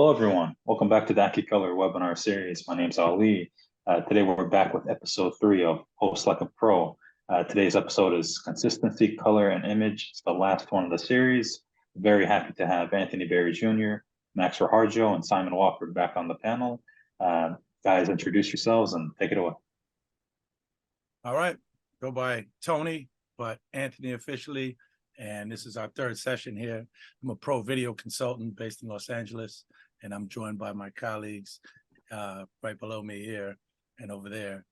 Hello, everyone. Welcome back to the AccuColor webinar series. My name's Ali. Today, we're back with episode 3 of Post Like a Pro. Today's episode is Consistency, Color, and Image. It's the last one of the series. Very happy to have Anthony Berry Jr., Max Raharjo, and Simon Walker back on the panel. Guys, introduce yourselves and take it away. All right. Go by Tony, but Anthony officially. And this is our third session here. I'm a pro video consultant based in Los Angeles, and I'm joined by my colleagues right below me here and over there,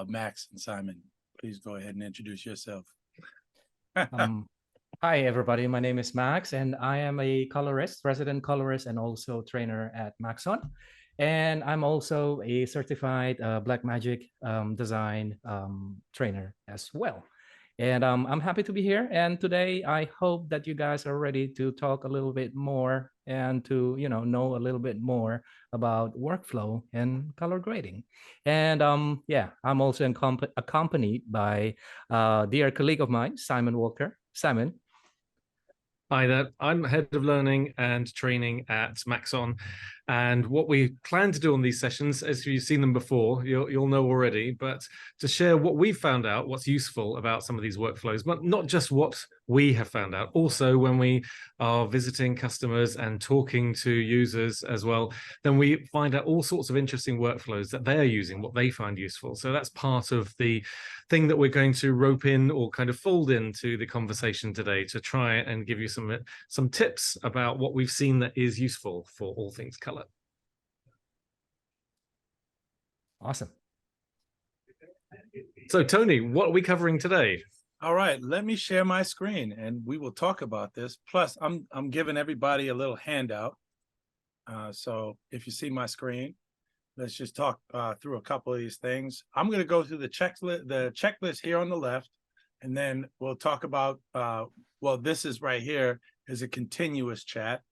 Max and Simon. Please go ahead and introduce yourself. Hi, everybody. My name is Max, and I am a colorist, resident colorist, and also trainer at Maxon. And I'm also a certified Blackmagic design trainer as well. And I'm happy to be here. And today, I hope that you guys are ready to talk a little bit more and to know a little bit more about workflow and color grading. And yeah, I'm also accompanied by a dear colleague of mine, Simon Walker. Simon. Hi there, I'm head of learning and training at Maxon. And what we plan to do on these sessions, as you've seen them before, you'll know already, but to share what we've found out, what's useful about some of these workflows, but not just what we have found out. Also, when we are visiting customers and talking to users as well, then we find out all sorts of interesting workflows that they're using, what they find useful. So that's part of the thing that we're going to rope in or kind of fold into the conversation today to try and give you some tips about what we've seen that is useful for all things color. Awesome. So Tony, what are we covering today? All right, let me share my screen and we will talk about this. Plus, I'm giving everybody a little handout. So if you see my screen, let's just talk through a couple of these things. I'm going to go through the checklist here on the left, and then we'll talk about, well, this is right here is a continuous chat,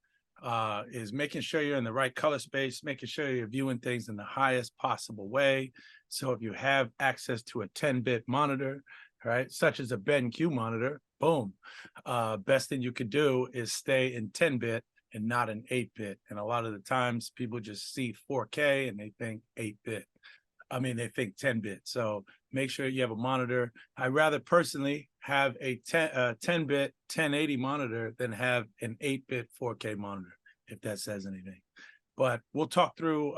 is making sure you're in the right color space, making sure you're viewing things in the highest possible way. So if you have access to a 10-bit monitor, right, such as a BenQ monitor, boom, best thing you could do is stay in 10-bit and not an 8-bit. And a lot of the times people just see 4K and they think 8-bit. I mean, they think 10-bit. So make sure you have a monitor. I rather personally have a 10-bit 1080 monitor than have an 8-bit 4K monitor, if that says anything. But we'll talk through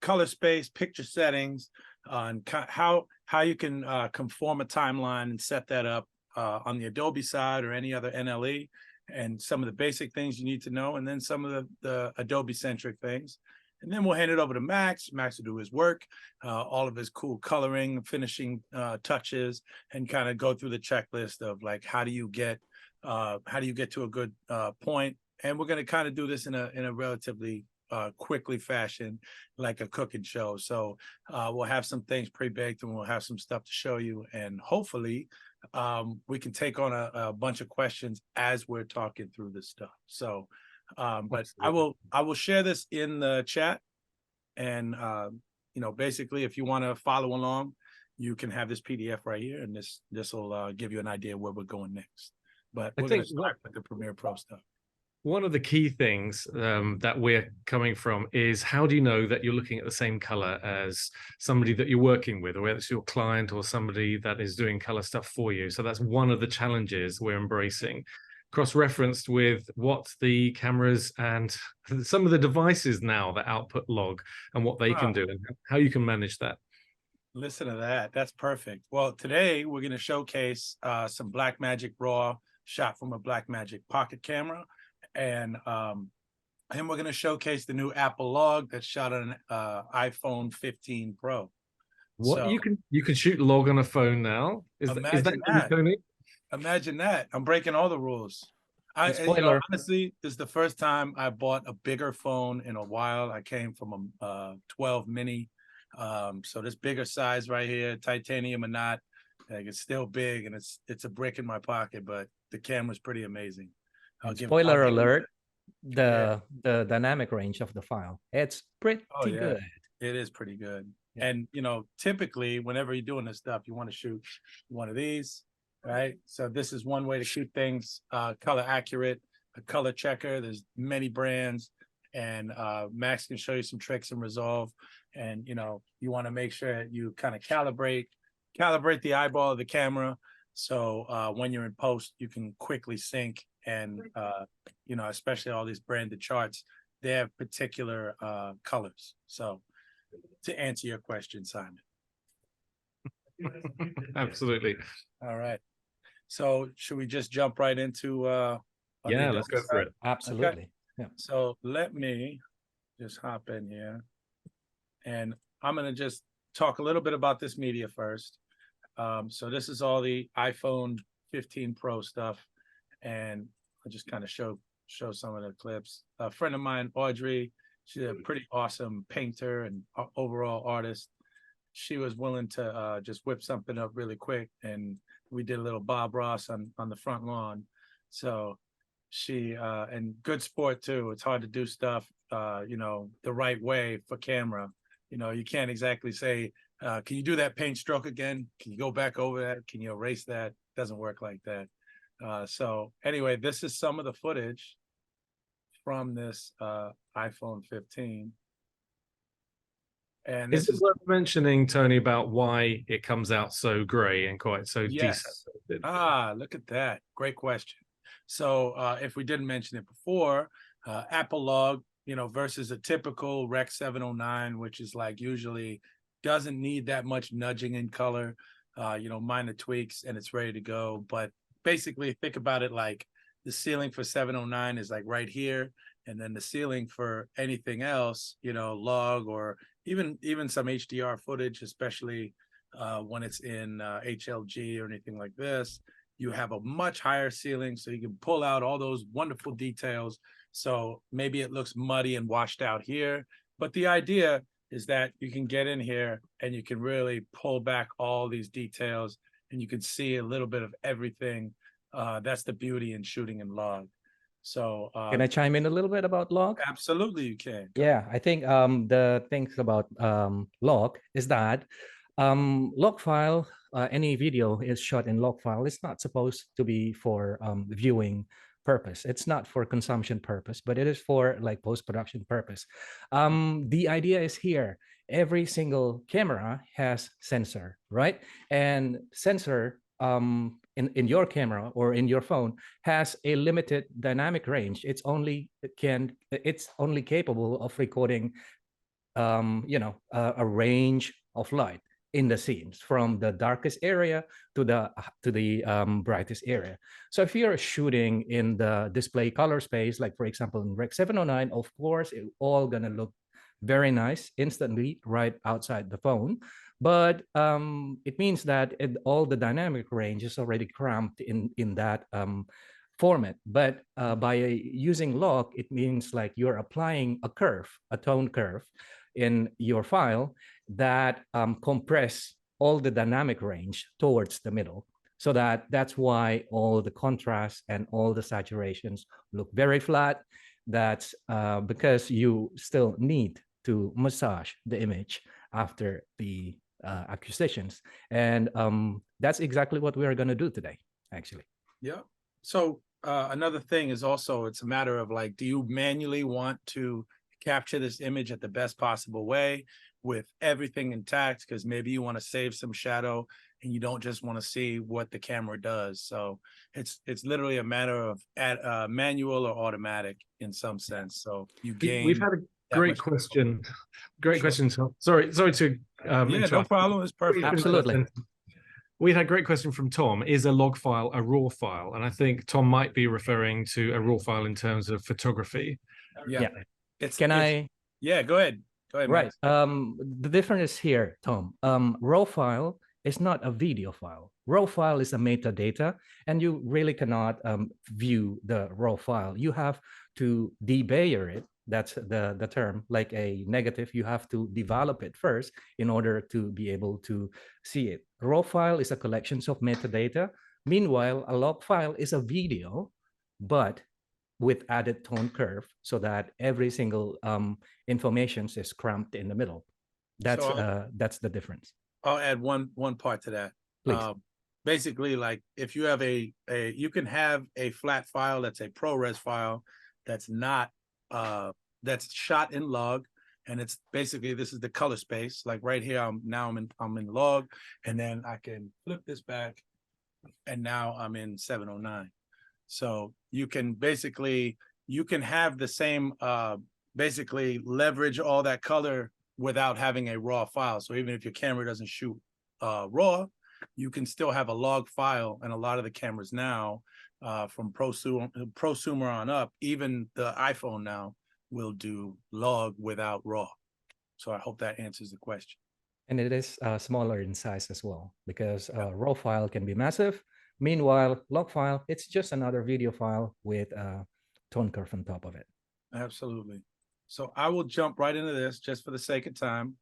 color space, picture settings, and how you can conform a timeline and set that up on the Adobe side or any other NLE, and some of the basic things you need to know, and then some of the Adobe-centric things. And then we'll hand it over to Max. Max will do his work, all of his cool coloring, finishing touches, and kind of go through the checklist of like, how do you get to a good point? And we're going to kind of do this in a relatively quickly fashion, like a cooking show. So we'll have some things pre-baked and we'll have some stuff to show you. And hopefully we can take on a bunch of questions as we're talking through this stuff. So, but I will share this in the chat. And, basically, if you want to follow along, you can have this PDF right here. And this will give you an idea where we're going next. But we're going to start with the Premiere Pro stuff. One of the key things that we're coming from is, how do you know that you're looking at the same color as somebody that you're working with, or whether it's your client or somebody that is doing color stuff for you? So that's one of the challenges we're embracing, cross-referenced with what the cameras and some of the devices now that output log and what they can do and how you can manage that. Listen to that. That's perfect. Well, today we're going to showcase some Blackmagic RAW shot from a Blackmagic pocket camera. And we're going to showcase the new Apple log that's shot on an iPhone 15 Pro. What, so, you can shoot log on a phone now? Is that Tony? Imagine that. I'm breaking all the rules. Honestly, this is the first time I bought a bigger phone in a while. I came from a 12 mini. So this bigger size right here, titanium or not, like, it's still big and it's a brick in my pocket, but the camera's pretty amazing. Spoiler alert, the dynamic range of the file, it's pretty good. It is pretty good. Yeah. And typically whenever you're doing this stuff, you want to shoot one of these, right? So this is one way to shoot things color accurate, a color checker. There's many brands, and Max can show you some tricks in Resolve. And you know, you want to make sure you kind of calibrate the eyeball of the camera, so when you're in post, you can quickly sync. And you know, especially all these branded charts, they have particular colors. So to answer your question, Simon. Absolutely. All right. So should we just jump right into Yeah, let's go for it. Absolutely. Yeah. So let me just hop in here, and I'm going to just talk a little bit about this media first. So this is all the iPhone 15 Pro stuff, and I'll just kind of show some of the clips. A friend of mine, Audrey, she's a pretty awesome painter and overall artist. She was willing to just whip something up really quick, and we did a little Bob Ross on the front lawn. So she and good sport too. It's hard to do stuff you know, the right way for camera. You know, you can't exactly say, can you do that paint stroke again? Can you go back over that? Can you erase that? Doesn't work like that. So anyway, this is some of the footage from this iPhone 15. And Is this it worth mentioning, Tony, about why it comes out so gray and quite so yes. desaturated? Look at that. Great question. So if we didn't mention it before, Apple Log, you know, versus a typical Rec 709, which is like usually doesn't need that much nudging in color, you know, minor tweaks and it's ready to go. But basically think about it like the ceiling for 709 is like right here. And then the ceiling for anything else, you know, log or even some HDR footage, especially when it's in HLG or anything like this, you have a much higher ceiling, so you can pull out all those wonderful details. So maybe it looks muddy and washed out here, but the idea is that you can get in here and you can really pull back all these details and you can see a little bit of everything. That's the beauty in shooting in log. So Can I chime in a little bit about log? absolutely you can. Yeah, I think the things about log is that log file, any video is shot in log file. It's not supposed to be for viewing purpose. It's not for consumption purpose, but it is for like post-production purpose. The idea is here, every single camera has sensor, right? And sensor in your camera or in your phone has a limited dynamic range. It's only capable of recording you know, a range of light in the scenes from the darkest area to the brightest area. So if you're shooting in the display color space, like for example in Rec 709, of course it's all gonna look very nice instantly right outside the phone. But it means that all the dynamic range is already cramped in that format. But by using log, it means like you're applying a curve, a tone curve in your file that compress all the dynamic range towards the middle. So that's why all the contrast and all the saturations look very flat. That's because you still need to massage the image after the acquisitions. And that's exactly what we are going to do today, actually. Yeah. So another thing is also, it's a matter of like, do you manually want to capture this image at the best possible way with everything intact? Because maybe you want to save some shadow and you don't just want to see what the camera does. So it's literally a matter of manual or automatic in some sense. So you gain. We've had a great question. Great question. Sorry to yeah, interrupt. no problem. It's perfect. Absolutely. We had a great question from Tom. Is a log file a raw file? And I think Tom might be referring to a raw file in terms of photography. Yeah. Yeah, go ahead. Go ahead. Right. Max. The difference is here, Tom. Raw file is not a video file. Raw file is a metadata, and you really cannot view the raw file. You have to debayer it. That's the term, like a negative. You have to develop it first in order to be able to see it. Raw file is a collection of metadata. Meanwhile, a log file is a video, but with added tone curve so that every single information is cramped in the middle. That's the difference. I'll add one part to that. Please. Basically, like if you have you can have a flat file that's a ProRes file that's not that's shot in log. And it's basically, this is the color space. Like right here, I'm in log, and then I can flip this back, and now I'm in 709. So you can basically, you can have the same, basically leverage all that color without having a raw file. So even if your camera doesn't shoot raw, you can still have a log file. And a lot of the cameras now, from prosumer on up, even the iPhone now will do log without raw. So I hope that answers the question. And it is smaller in size as well, because raw file can be massive. Meanwhile, log file, it's just another video file with a tone curve on top of it. Absolutely. So I will jump right into this just for the sake of time.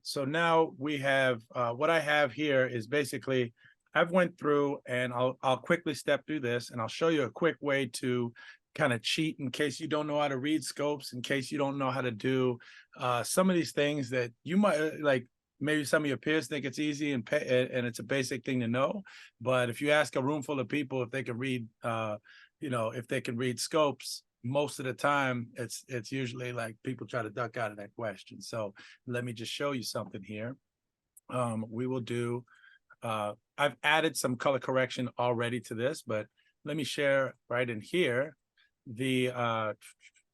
So now we have, what I have here is basically, I've went through, and I'll quickly step through this, and I'll show you a quick way to kind of cheat in case you don't know how to read scopes, in case you don't know how to do some of these things that you might like. Maybe some of your peers think it's easy and it's a basic thing to know, but if you ask a room full of people if they can read, if they can read scopes, most of the time it's usually like people try to duck out of that question. So let me just show you something here. We will do, I've added some color correction already to this, but let me share right in here the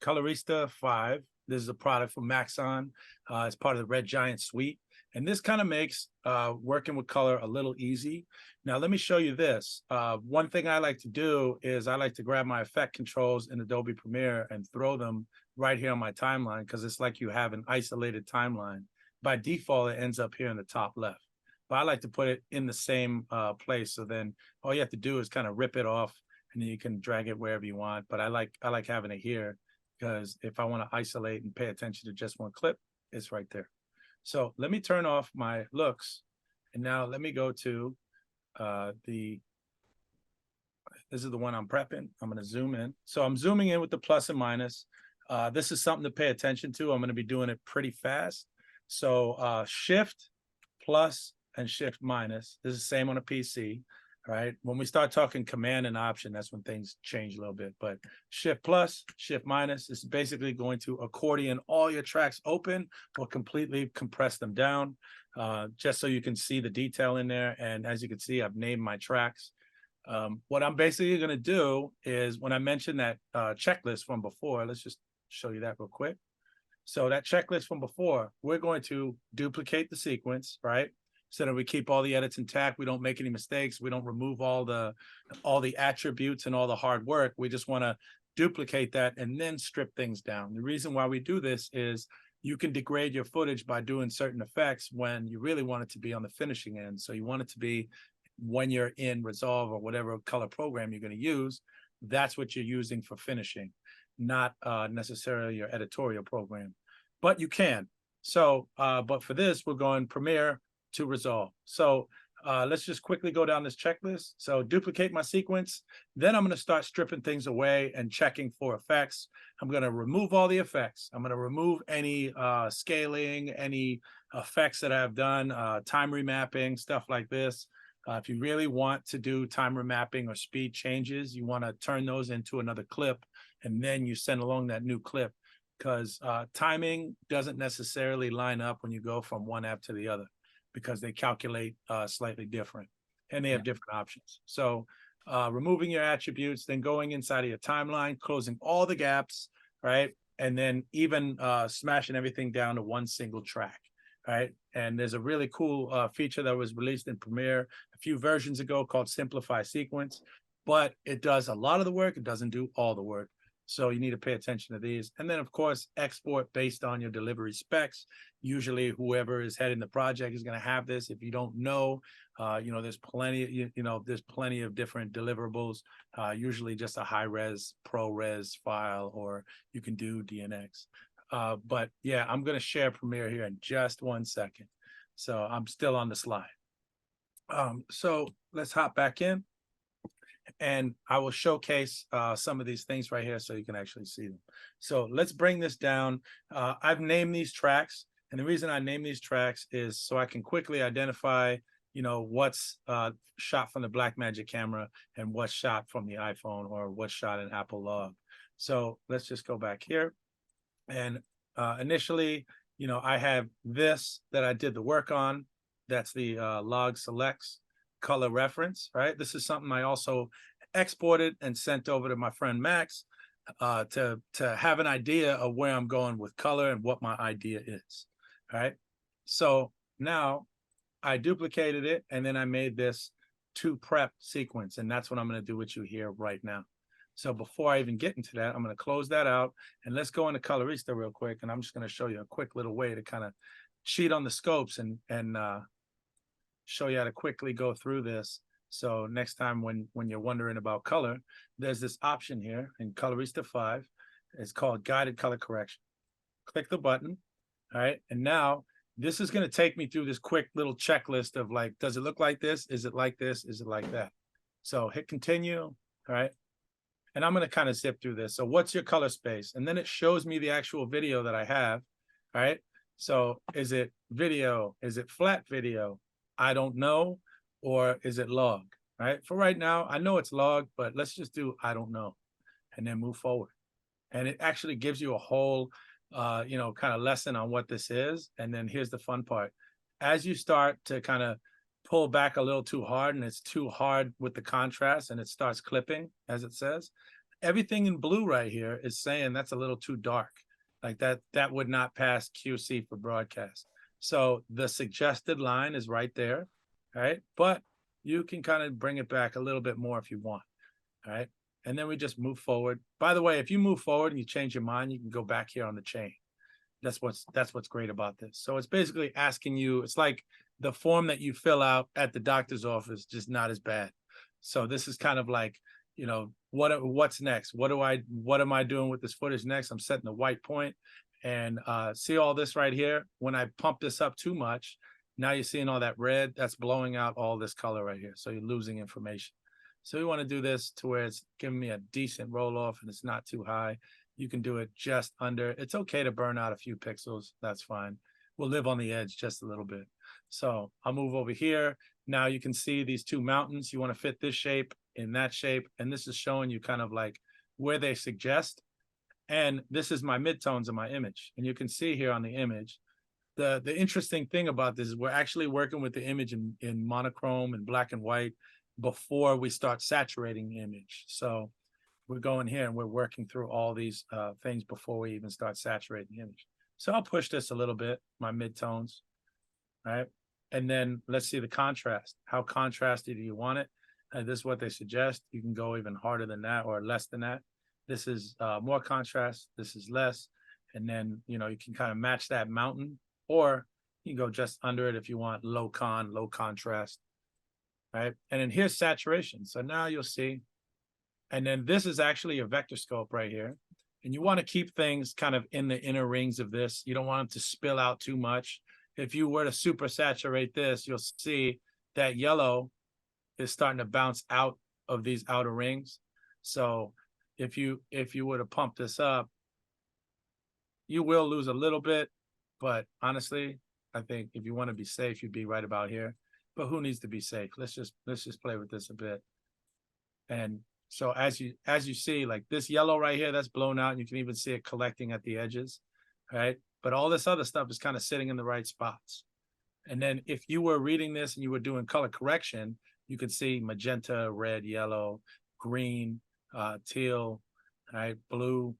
Colorista 5. This is a product from Maxon. It's part of the Red Giant suite. And this kind of makes working with color a little easy. Now, let me show you this. One thing I like to do is I like to grab my effect controls in Adobe Premiere and throw them right here on my timeline, because it's like you have an isolated timeline. By default, it ends up here in the top left. But I like to put it in the same place. So then all you have to do is kind of rip it off, and then you can drag it wherever you want. But I like having it here, because if I want to isolate and pay attention to just one clip, it's right there. So let me turn off my looks, and now let me go to this is the one I'm prepping. I'm going to zoom in. So I'm zooming in with the plus and minus. This is something to pay attention to. I'm going to be doing it pretty fast. So shift plus and shift minus. This is the same on a PC. Right? When we start talking command and option, that's when things change a little bit. But shift plus, shift minus is basically going to accordion all your tracks open or completely compress them down, just so you can see the detail in there. And as you can see, I've named my tracks. What I'm basically going to do is, when I mentioned that checklist from before, let's just show you that real quick. So that checklist from before, we're going to duplicate the sequence, right? So that we keep all the edits intact. We don't make any mistakes. We don't remove all the attributes and all the hard work. We just want to duplicate that and then strip things down. The reason why we do this is you can degrade your footage by doing certain effects when you really want it to be on the finishing end. So you want it to be when you're in Resolve or whatever color program you're going to use, that's what you're using for finishing, not necessarily your editorial program, but you can. So, but for this, we're going Premiere to Resolve. So let's just quickly go down this checklist. So duplicate my sequence. Then I'm going to start stripping things away and checking for effects. I'm going to remove all the effects. I'm going to remove any scaling, any effects that I've done, time remapping, stuff like this. If you really want to do time remapping or speed changes, you want to turn those into another clip, and then you send along that new clip, because timing doesn't necessarily line up when you go from one app to the other, because they calculate slightly different, and they have different options. So removing your attributes, then going inside of your timeline, closing all the gaps, right? And then even smashing everything down to one single track, right? And there's a really cool feature that was released in Premiere a few versions ago called Simplify Sequence, but it does a lot of the work. It doesn't do all the work. So you need to pay attention to these. And then, of course, export based on your delivery specs. Usually whoever is heading the project is going to have this. If you don't know, there's plenty, there's plenty of different deliverables, usually just a high-res, ProRes file, or you can do DNX. But yeah, I'm going to share Premiere here in just 1 second. So I'm still on the slide. So let's hop back in, and I will showcase some of these things right here so you can actually see them. So let's bring this down. I've named these tracks, and the reason I name these tracks is so I can quickly identify, what's shot from the Blackmagic camera and what's shot from the iPhone or what's shot in Apple Log. So let's just go back here. And initially, you know, I have this that I did the work on. That's the log selects color reference, right? This is something I also exported and sent over to my friend Max to have an idea of where I'm going with color and what my idea is, right? So now I duplicated it and then I made this to prep sequence, and that's what I'm going to do with you here right now. So before I even get into that, I'm going to close that out and let's go into Colorista real quick. And I'm just going to show you a quick little way to kind of cheat on the scopes and show you how to quickly go through this. So next time when you're wondering about color, there's this option here in Colorista 5. It's called guided color correction. Click the button. All right. And now this is going to take me through this quick little checklist of like, does it look like this? Is it like this? Is it like that? So hit continue. All right. And I'm going to kind of zip through this. So what's your color space? And then it shows me the actual video that I have. All right. So is it video? Is it flat video? I don't know. Or is it log? Right. For right now, I know it's log, but let's just do I don't know and then move forward. And it actually gives you a whole, you know, kind of lesson on what this is. And then here's the fun part. As you start to kind of pull back a little too hard and it's too hard with the contrast and it starts clipping, as it says, everything in blue right here is saying that's a little too dark. Like that would not pass QC for broadcast. So the suggested line is right there, right? But you can kind of bring it back a little bit more if you want, all right? And then we just move forward. By the way, if you move forward and you change your mind, you can go back here on the chain. That's what's great about this. So it's basically asking you, it's like the form that you fill out at the doctor's office, just not as bad. So this is kind of like, you know, what's next? What am I doing with this footage next? I'm setting the white point and see all this right here. When I pump this up too much, now you're seeing all that red, that's blowing out all this color right here. So you're losing information. So we want to do this to where it's giving me a decent roll off and it's not too high. You can do it just under. It's okay to burn out a few pixels. That's fine. We'll live on the edge just a little bit. So I'll move over here. Now you can see these two mountains. You want to fit this shape in that shape. And this is showing you kind of like where they suggest. And this is my midtones of my image. And you can see here on the image, the interesting thing about this is we're actually working with the image in monochrome and black and white before we start saturating the image. So we're going here and we're working through all these things before we even start saturating the image. So I'll push this a little bit, my midtones, right? And then let's see the contrast. How contrasty do you want it? This is what they suggest. You can go even harder than that or less than that. This is more contrast. This is less. And then, you know, you can kind of match that mountain, or you can go just under it if you want low contrast. Right. And then here's saturation. So now you'll see. And then this is actually a vector scope right here. And you want to keep things kind of in the inner rings of this. You don't want them to spill out too much. If you were to super saturate this, you'll see that yellow is starting to bounce out of these outer rings. So if you were to pump this up, you will lose a little bit. But honestly, I think if you want to be safe, you'd be right about here. But who needs to be safe? Let's just play with this a bit. And so as you see, like this yellow right here, that's blown out, and you can even see it collecting at the edges, right? But all this other stuff is kind of sitting in the right spots. And then if you were reading this and you were doing color correction, you could see magenta, red, yellow, green, teal, right, blue,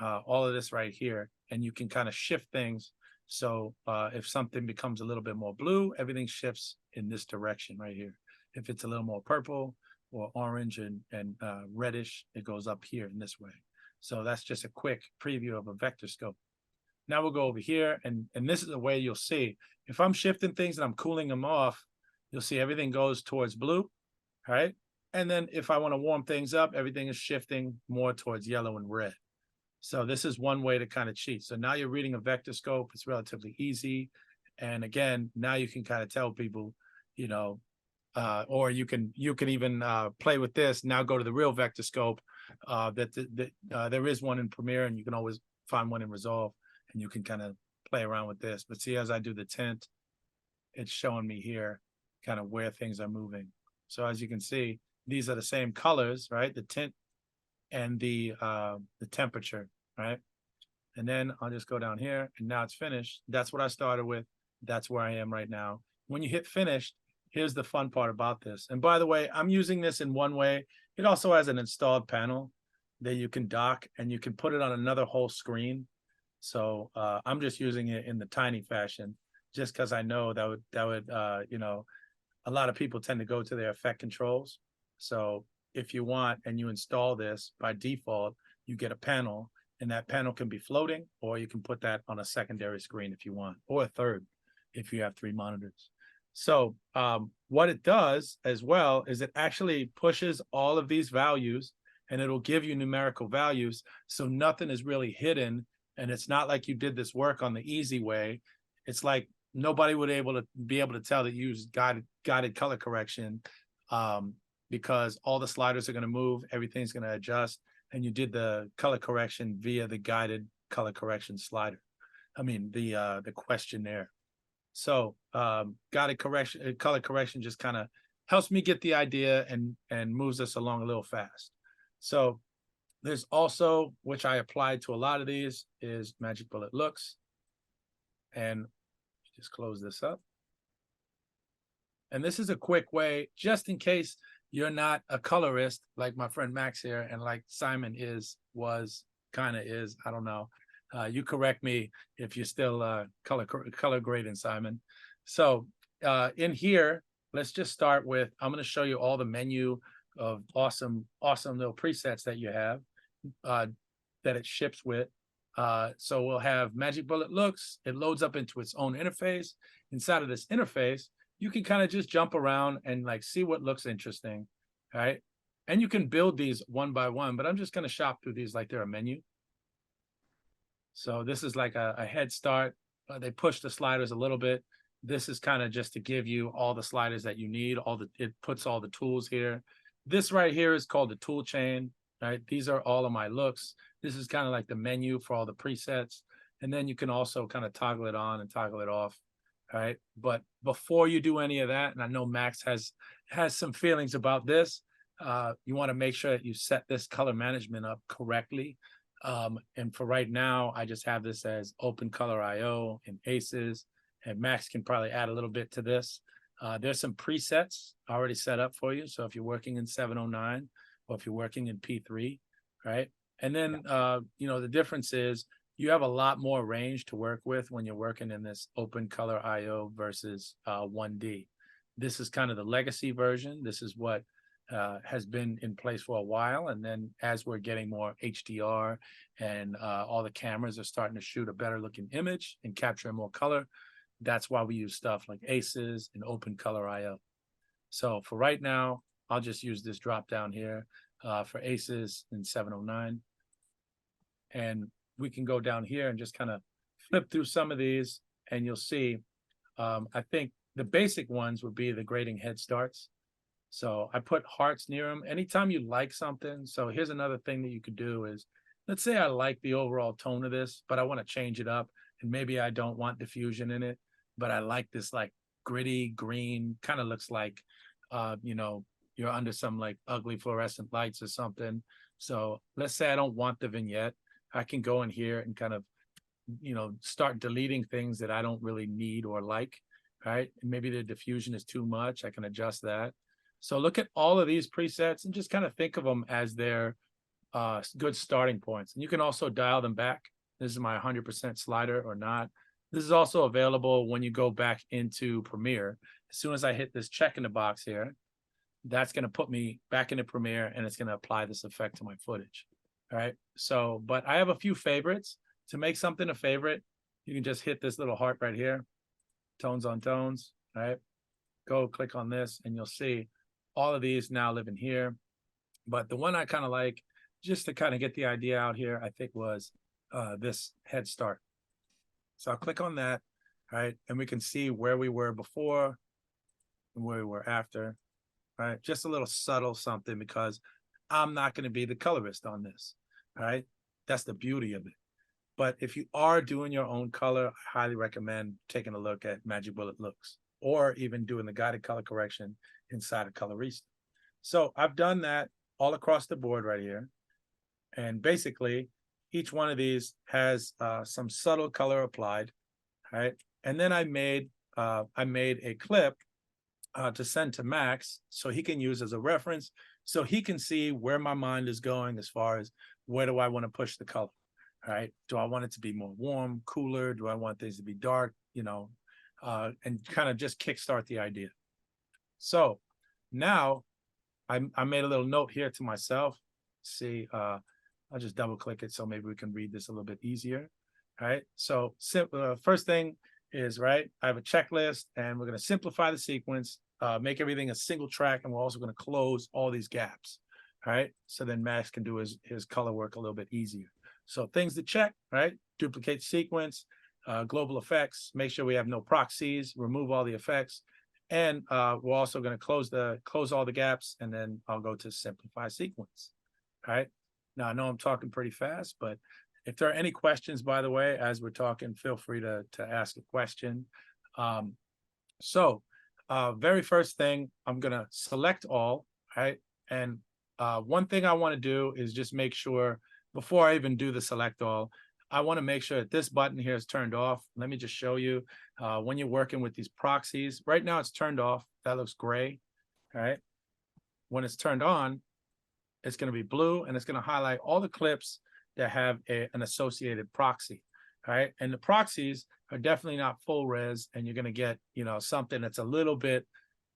all of this right here. And you can kind of shift things. So if something becomes a little bit more blue, everything shifts in this direction right here. If it's a little more purple or orange and reddish, it goes up here in this way. So that's just a quick preview of a vector scope. Now we'll go over here, and this is the way you'll see. If I'm shifting things and I'm cooling them off, you'll see everything goes towards blue, right? And then if I want to warm things up, everything is shifting more towards yellow and red. So this is one way to kind of cheat. So now you're reading a vector scope. It's relatively easy. And again, now you can kind of tell people, you know, or you can even play with this. Now go to the real vector scope. There is one in Premiere, and you can always find one in Resolve, and you can kind of play around with this. But see, as I do the tint, it's showing me here kind of where things are moving. So as you can see, these are the same colors, right? The tint and the temperature, right? And then I'll just go down here and now it's finished. That's what I started with. That's where I am right now. When you hit finished, here's the fun part about this. And by the way, I'm using this in one way. It also has an installed panel that you can dock and you can put it on another whole screen. So I'm just using it in the tiny fashion, just because I know that would you know, a lot of people tend to go to their effect controls. So if you want and you install this by default, you get a panel, and that panel can be floating, or you can put that on a secondary screen if you want, or a third if you have 3 monitors. So what it does as well is it actually pushes all of these values, and it'll give you numerical values. So nothing is really hidden. And it's not like you did this work on the easy way. It's like nobody would be able to tell that you used guided color correction, because all the sliders are going to move, everything's going to adjust, and you did the color correction via the guided color correction slider. I mean the questionnaire. So guided correction, color correction just kind of helps me get the idea and moves us along a little fast. So there's also, which I applied to a lot of these, is Magic Bullet Looks. And just close this up. And this is a quick way, just in case you're not a colorist like my friend Max here, and like Simon kind of is, I don't know. You correct me if you're still color grading, Simon. So in here, let's just start with, I'm going to show you all the menu of awesome little presets that you have, that it ships with. So we'll have Magic Bullet Looks. It loads up into its own interface. Inside of this interface, you can kind of just jump around and like see what looks interesting, right? And you can build these one by one, but I'm just going to shop through these like they're a menu. So this is like a head start. They push the sliders a little bit. This is kind of just to give you all the sliders that you need. It puts all the tools here. This right here is called the tool chain, right? These are all of my looks. This is kind of like the menu for all the presets. And then you can also kind of toggle it on and toggle it off, right? But before you do any of that, and I know Max has some feelings about this, you want to make sure that you set this color management up correctly. And for right now, I just have this as Open Color IO and Aces, and Max can probably add a little bit to this. There's some presets already set up for you. So if you're working in 709 or if you're working in P3, right? And then, you know, the difference is you have a lot more range to work with when you're working in this Open Color IO versus 1D. This is kind of the legacy version. This is what has been in place for a while. And then as we're getting more HDR and all the cameras are starting to shoot a better looking image and capturing more color, that's why we use stuff like Aces and Open Color IO. So for right now, I'll just use this drop down here for Aces in 709. And we can go down here and just kind of flip through some of these, and you'll see, I think the basic ones would be the grading head starts. So I put hearts near them. Anytime you like something. So here's another thing that you could do is, let's say I like the overall tone of this, but I want to change it up. And maybe I don't want diffusion in it, but I like this like gritty green, kind of looks like, you know, you're under some like ugly fluorescent lights or something. So let's say I don't want the vignette. I can go in here and kind of, you know, start deleting things that I don't really need or like, right? And maybe the diffusion is too much. I can adjust that. So look at all of these presets and just kind of think of them as their good starting points. And you can also dial them back. This is my 100% slider or not. This is also available when you go back into Premiere. As soon as I hit this check in the box here, that's going to put me back into Premiere, and it's going to apply this effect to my footage. All right. So, but I have a few favorites. To make something a favorite, you can just hit this little heart right here, tones on tones. All right. Go click on this, and you'll see all of these now live in here. But the one I kind of like, just to kind of get the idea out here, I think was this head start. So I'll click on that, right? And we can see where we were before and where we were after, right? Just a little subtle something, because I'm not going to be the colorist on this, right? That's the beauty of it. But if you are doing your own color, I highly recommend taking a look at Magic Bullet Looks, or even doing the guided color correction inside of Colorista. So I've done that all across the board right here. And basically, each one of these has some subtle color applied, right? And then I made a clip to send to Max so he can use as a reference, so he can see where my mind is going as far as where do I want to push the color, right? Do I want it to be more warm, cooler? Do I want things to be dark, and kind of just kickstart the idea. So now I made a little note here to myself. See, I'll just double click it so maybe we can read this a little bit easier. All right. So first thing is, right, I have a checklist and we're going to simplify the sequence, make everything a single track, and we're also going to close all these gaps. All right. So then Max can do his color work a little bit easier. So things to check, right? Duplicate sequence, global effects, make sure we have no proxies, remove all the effects. And we're also going to close all the gaps, and then I'll go to simplify sequence. All right. Now I know I'm talking pretty fast, but if there are any questions, by the way, as we're talking, feel free to ask a question. Very first thing, I'm going to select all, right? And one thing I want to do is just make sure before I even do the select all, I want to make sure that this button here is turned off. Let me just show you when you're working with these proxies. Right now it's turned off. That looks gray, all right? When it's turned on, it's going to be blue, and it's going to highlight all the clips that have an associated proxy, right? And the proxies are definitely not full res, and you're going to get, something that's a little bit,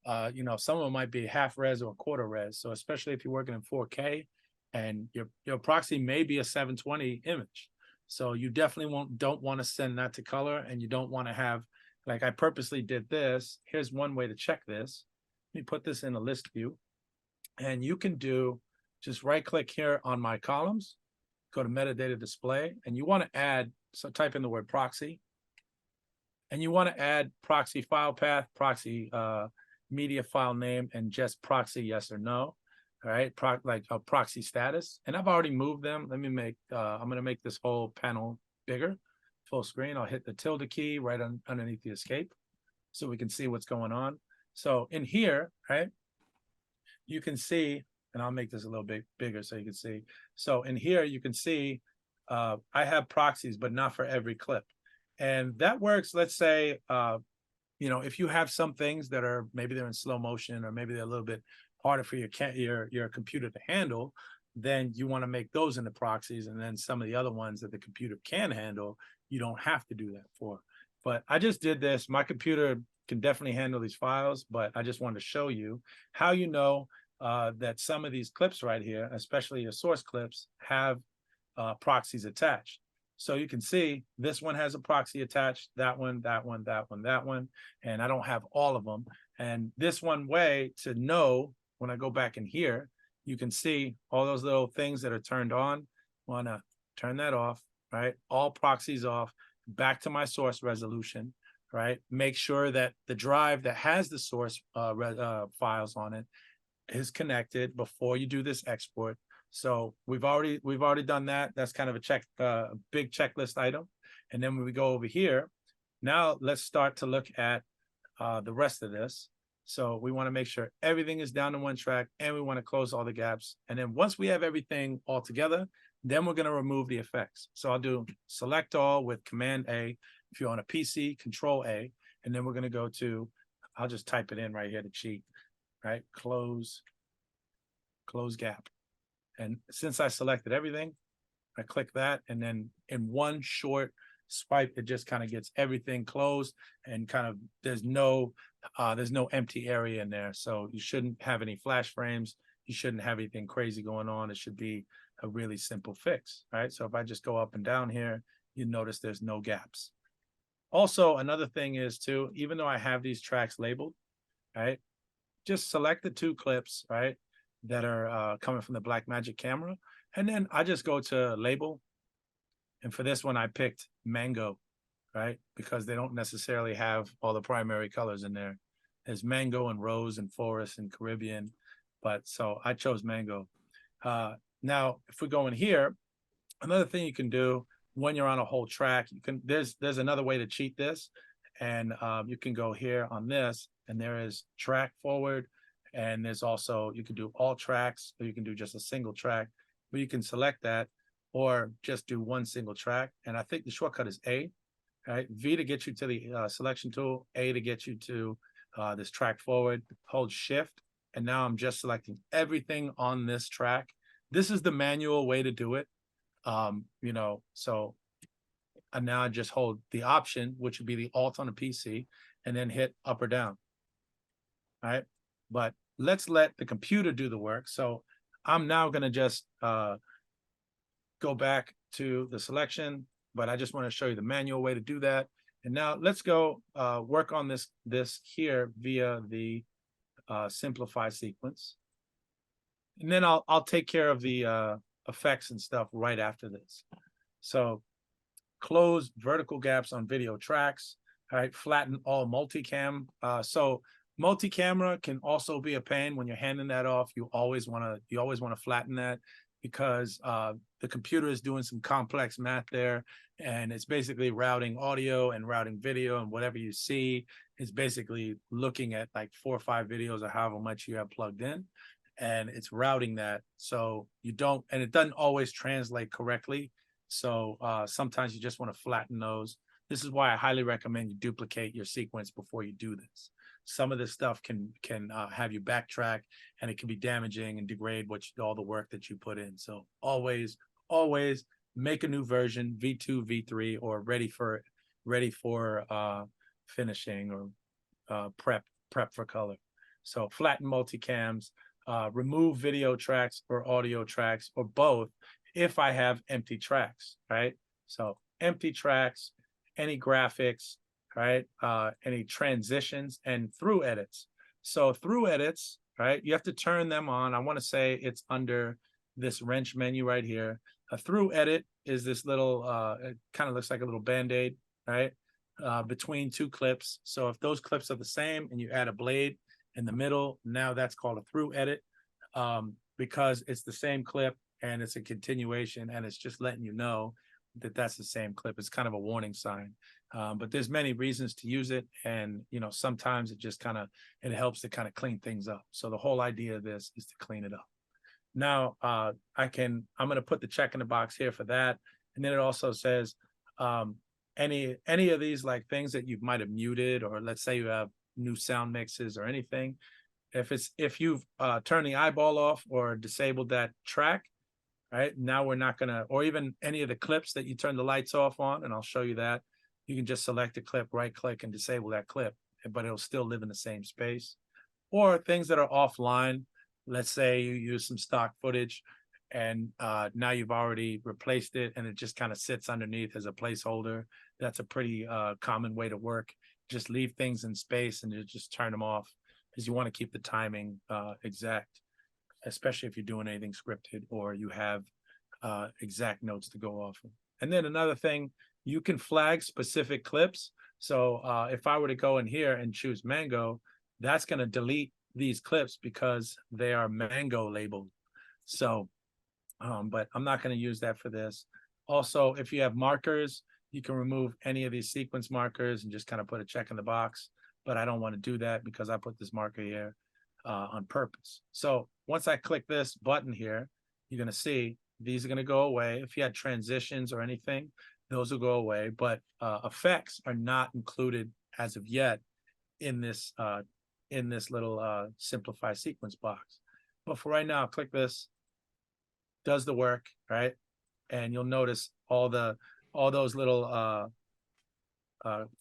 some of them might be half res or a quarter res. So especially if you're working in 4K, and your proxy may be a 720 image. So you definitely don't want to send that to color, and you don't want to have, like I purposely did this. Here's one way to check this. Let me put this in a list view, and you can just right click here on my columns, go to metadata display, and you want to add, so type in the word proxy, and you want to add proxy file path, proxy media file name, and just proxy yes or no. All right, like a proxy status. And I've already moved them. Let me I'm going to make this whole panel bigger, full screen. I'll hit the tilde key right underneath the escape so we can see what's going on. So in here, right, you can see, and I'll make this a little bit bigger so you can see. So in here, you can see I have proxies, but not for every clip. And that works, let's say, if you have some things that are, maybe they're in slow motion, or maybe they're a little bit harder for your computer to handle, then you want to make those into proxies. And then some of the other ones that the computer can handle, you don't have to do that for. But I just did this. My computer can definitely handle these files, but I just wanted to show you how that some of these clips right here, especially your source clips, have proxies attached. So you can see this one has a proxy attached, that one, that one, that one, that one, and I don't have all of them. And this one way to know, when I go back in here, you can see all those little things that are turned on. Want to turn that off, right? All proxies off, back to my source resolution, right? Make sure that the drive that has the source files on it is connected before you do this export. So we've already done that. That's kind of a big checklist item. And then when we go over here, now let's start to look at the rest of this. So we want to make sure everything is down to one track, and we want to close all the gaps. And then once we have everything all together, then we're going to remove the effects. So I'll do select all with Command A. If you're on a PC, Control A, and then we're going to go to, I'll just type it in right here to cheat, right? Close gap. And since I selected everything, I click that, and then in one short swipe, it just kind of gets everything closed, and kind of there's no empty area in there. So you shouldn't have any flash frames. You shouldn't have anything crazy going on. It should be a really simple fix, right? So if I just go up and down here, you notice there's no gaps. Also, another thing is too, even though I have these tracks labeled, right, just select the two clips, right, that are coming from the Blackmagic camera. And then I just go to label. And for this one, I picked mango, right? Because they don't necessarily have all the primary colors in there. There's mango and rose and forest and Caribbean. But so I chose mango. Now, if we go in here, another thing you can do when you're on a whole track, there's another way to cheat this. And you can go here on this, and there is track forward. And there's also, you can do all tracks, or you can do just a single track, but you can select that. or just do one single track. And I think the shortcut is A, right? V to get you to the selection tool, A to get you to this track forward, hold shift. And now I'm just selecting everything on this track. This is the manual way to do it. You know, so and now I just hold the option, which would be the alt on a PC, and then hit up or down. All right. But let's let the computer do the work. So I'm now going to just go back to the selection, but I just want to show you the manual way to do that. And now let's go work on this here via the simplify sequence. And then I'll take care of the effects and stuff right after this. So close vertical gaps on video tracks. All right, flatten all multicam. So multi-camera can also be a pain when you're handing that off. You always want to flatten that, because the computer is doing some complex math there, and it's basically routing audio and routing video, and whatever you see is basically looking at like 4 or 5 videos or however much you have plugged in, and it's routing that. So you don't, and it doesn't always translate correctly. So sometimes you just want to flatten those. This is why I highly recommend you duplicate your sequence before you do this. Some of this stuff can have you backtrack, and it can be damaging and degrade all the work that you put in. So always make a new version, V2, V3, or ready for finishing or prep for color. So flatten multicams, remove video tracks or audio tracks or both if I have empty tracks, right? So empty tracks, any graphics, right? Any transitions and through edits. So through edits, right? You have to turn them on. I want to say it's under this wrench menu right here. A through edit is this little, it kind of looks like a little Band-Aid, right? Between 2 clips. So if those clips are the same and you add a blade in the middle, now that's called a through edit, because it's the same clip and it's a continuation, and it's just letting you know that that's the same clip. It's kind of a warning sign. But there's many reasons to use it, and you know, sometimes it just it helps to kind of clean things up. So the whole idea of this is to clean it up. Now I'm going to put the check in the box here for that, and then it also says any of these like things that you might have muted, or let's say you have new sound mixes or anything. If you've turned the eyeball off or disabled that track, right now we're not gonna, or even any of the clips that you turn the lights off on, and I'll show you that. You can just select a clip, right click, and disable that clip, but it'll still live in the same space. Or things that are offline, let's say you use some stock footage and now you've already replaced it and it just kind of sits underneath as a placeholder. That's a pretty common way to work. Just leave things in space and you just turn them off, because you want to keep the timing exact, especially if you're doing anything scripted or you have exact notes to go off of. And then another thing, you can flag specific clips. So if I were to go in here and choose Mango, that's going to delete these clips because they are Mango labeled. So, but I'm not going to use that for this. Also, if you have markers, you can remove any of these sequence markers and just kind of put a check in the box. But I don't want to do that because I put this marker here on purpose. So once I click this button here, you're going to see these are going to go away. If you had transitions or anything, those will go away, but effects are not included as of yet in this little simplify sequence box. But for right now, click this, does the work, right? And you'll notice all those little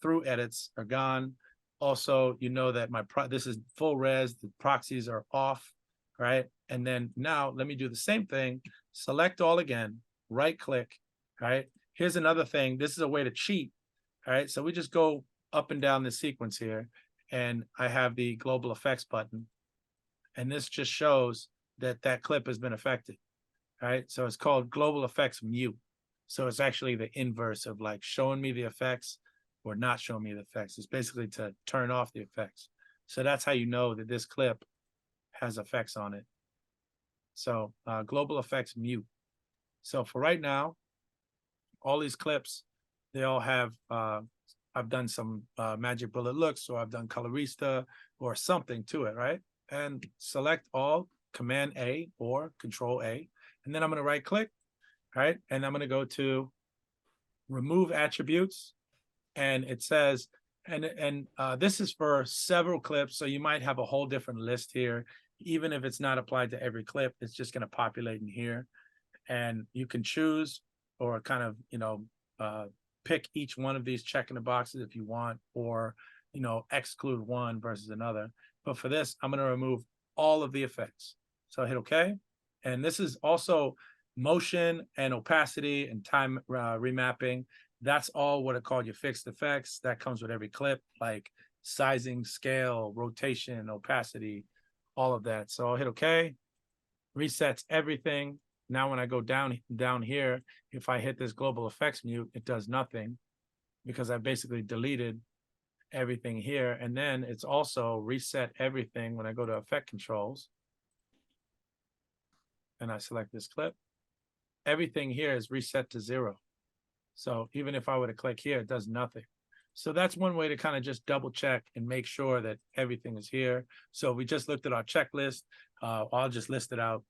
through edits are gone. Also, you know that this is full res, the proxies are off, right? And then now let me do the same thing, select all again, right click, right? Here's another thing. This is a way to cheat. All right. So we just go up and down the sequence here, and I have the global effects button. And this just shows that that clip has been affected. All right. So it's called global effects mute. So it's actually the inverse of like showing me the effects or not showing me the effects. It's basically to turn off the effects. So that's how you know that this clip has effects on it. So global effects mute. So for right now, all these clips, they all have, I've done some magic bullet looks, or I've done colorista or something to it, right? And select all, Command A or Control A. And then I'm going to right click right? And I'm going to go to remove attributes, and it says, and this is for several clips, so you might have a whole different list here. Even if it's not applied to every clip, it's just going to populate in here, and you can choose or kind of, you know, pick each one of these check in the boxes if you want, or, you know, exclude one versus another. But for this, I'm going to remove all of the effects. So I hit OK. And this is also motion and opacity and time remapping. That's all what I call your fixed effects. That comes with every clip, like sizing, scale, rotation, opacity, all of that. So I'll hit OK. Resets everything. Now, when I go down here, if I hit this global effects mute, it does nothing because I basically deleted everything here. And then it's also reset everything when I go to effect controls and I select this clip. Everything here is reset to 0. So even if I were to click here, it does nothing. So that's one way to kind of just double check and make sure that everything is here. So we just looked at our checklist. I'll just list it out.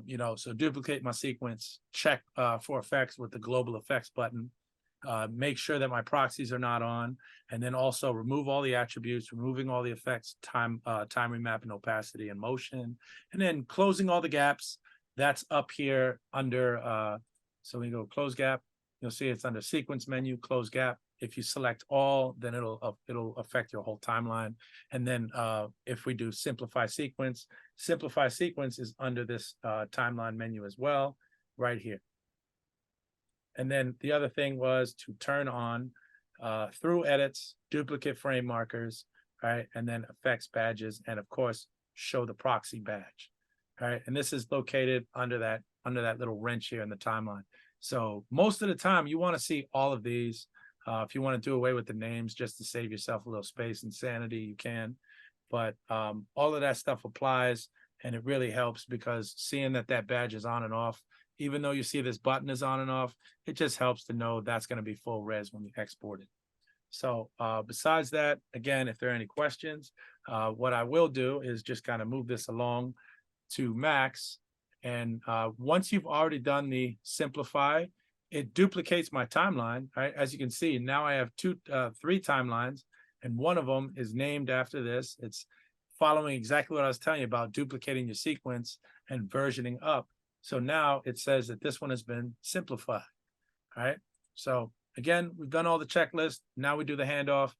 You know, so duplicate my sequence, check for effects with the global effects button. Make sure that my proxies are not on, and then also remove all the attributes, removing all the effects, time remapping, opacity, and motion, and then closing all the gaps. That's up here under. So we go close gap. You'll see it's under sequence menu, close gap. If you select all, then it'll affect your whole timeline. And then if we do simplify sequence is under this timeline menu as well, right here. And then the other thing was to turn on through edits, duplicate frame markers, right? And then effects badges, and of course, show the proxy badge, right? And this is located under that little wrench here in the timeline. So most of the time you want to see all of these. If you want to do away with the names just to save yourself a little space and sanity, you can. But all of that stuff applies, and it really helps because seeing that badge is on and off, even though you see this button is on and off, it just helps to know that's going to be full res when you export it. So besides that, again, if there are any questions, what I will do is just kind of move this along to max. And once you've already done the simplify, it duplicates my timeline, right? As you can see, now I have three timelines, and one of them is named after this. It's following exactly what I was telling you about, duplicating your sequence and versioning up. So now it says that this one has been simplified, all right? So again, we've done all the checklist. Now we do the handoff,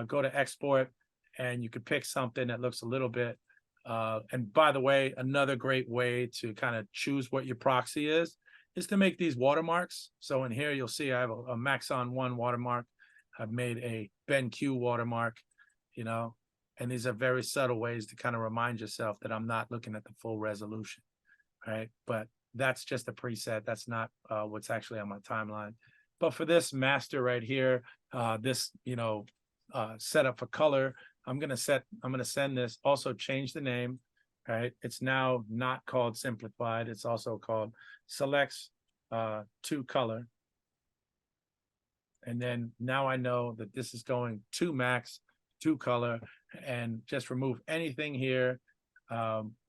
go to export, and you could pick something that looks a little bit, and by the way, another great way to kind of choose what your proxy is to make these watermarks. So in here, you'll see I have a Maxon 1 watermark. I've made a BenQ watermark, you know, and these are very subtle ways to kind of remind yourself that I'm not looking at the full resolution, right? But that's just a preset. That's not what's actually on my timeline. But for this master right here, this, you know, setup for color, I'm going to send this, also change the name, right? It's now not called simplified. It's also called selects to color. And then now I know that this is going to max, to color, and just remove anything here.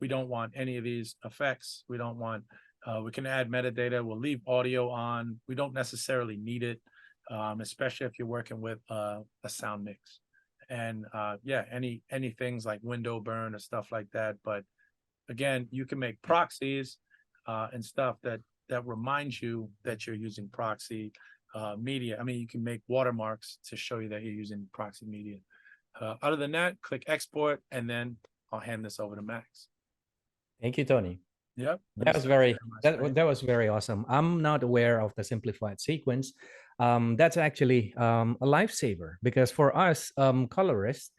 We don't want any of these effects. We don't want, we can add metadata. We'll leave audio on. We don't necessarily need it, especially if you're working with a sound mix. And yeah, any things like window burn or stuff like that. But again, you can make proxies and stuff that reminds you that you're using proxy media. I mean, you can make watermarks to show you that you're using proxy media. Other than that, click export, and then I'll hand this over to Max. Thank you, Tony. Yep. That was very awesome. I'm not aware of the simplified sequence. That's actually a lifesaver, because for us colorists,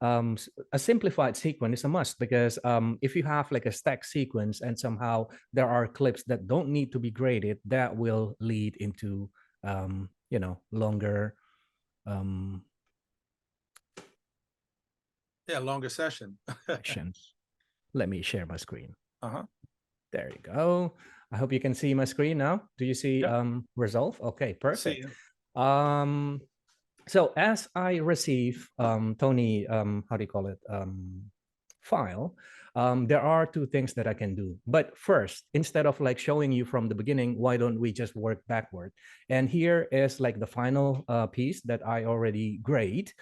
a simplified sequence is a must, because if you have like a stack sequence and somehow there are clips that don't need to be graded, that will lead into you know, longer longer session. sections. Let me share my screen. Uh-huh. There you go. I hope you can see my screen now. Do you see resolve? Okay, perfect. So as I receive Tony, how do you call it, file, there are two things that I can do. But first, instead of like showing you from the beginning, why don't we just work backward? And here is like the final piece that I already grade.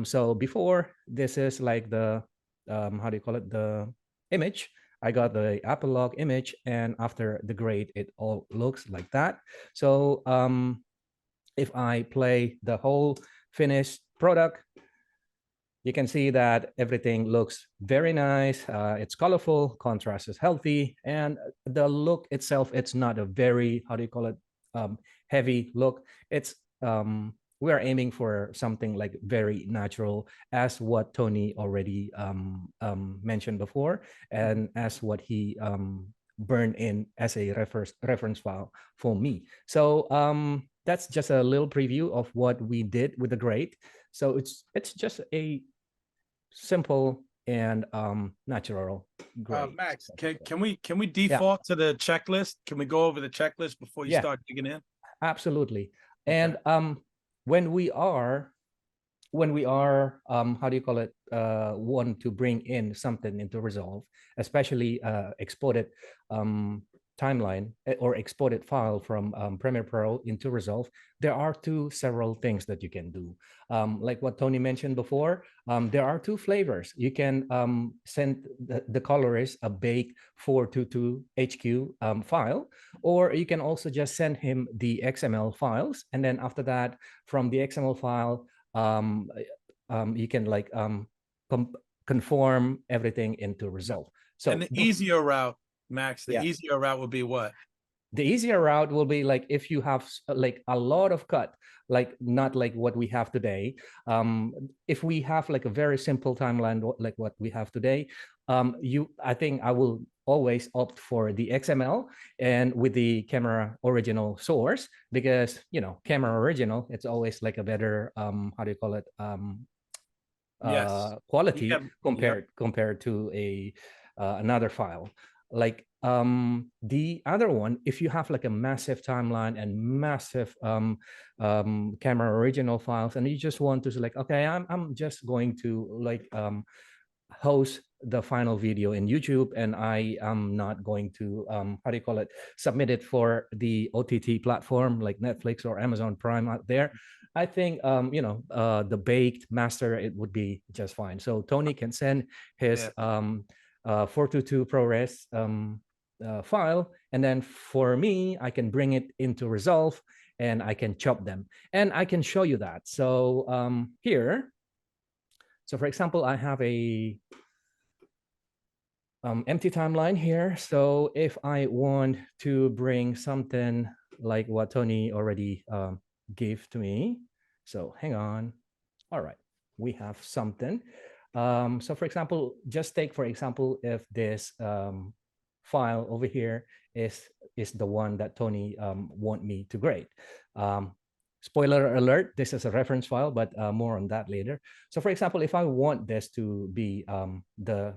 So before, this is like the, how do you call it? The image. I got the Apple log image, and after the grade, it all looks like that. So if I play the whole finished product, you can see that everything looks very nice. It's colorful, contrast is healthy, and the look itself, it's not a very, how do you call it, heavy look. It's we are aiming for something like very natural, as what Tony already mentioned before, and as what he burned in as a reference file for me. So that's just a little preview of what we did with the grade. So it's just a simple and natural grade. Max, can we default to the checklist? Can we go over the checklist before you Yeah. start digging in? Absolutely. Okay. And when we are how do you call it, want to bring in something into Resolve, especially exported timeline or exported file from Premiere Pro into Resolve, there are several things that you can do. Like what Tony mentioned before, there are two flavors. You can send the colorist a bake 422 HQ file, or you can also just send him the XML files. And then after that, from the XML file, you can like conform everything into Resolve. So and the easier route, Max, the Yeah. easier route would be what? The easier route will be like if you have like a lot of cut, like not like what we have today. If we have like a very simple timeline like what we have today, I think I will always opt for the XML and with the camera original source, because camera original, it's always like a better how do you call it, Yes. quality Yep. compared to a another file. Like the other one, if you have like a massive timeline and massive camera original files, and you just want to select, okay, I'm just going to like host the final video in YouTube, and I am not going to how do you call it, submit it for the OTT platform like Netflix or Amazon Prime out there. I think the baked master, it would be just fine. So Tony can send his 422 ProRes file, and then for me, I can bring it into Resolve and I can chop them, and I can show you that. So here, so for example, I have a empty timeline here. So if I want to bring something like what Tony already gave to me, so hang on. All right, we have something. So for example, just take, for example, if this file over here is the one that Tony want me to grade. Spoiler alert, this is a reference file, but more on that later. So for example, if I want this to be the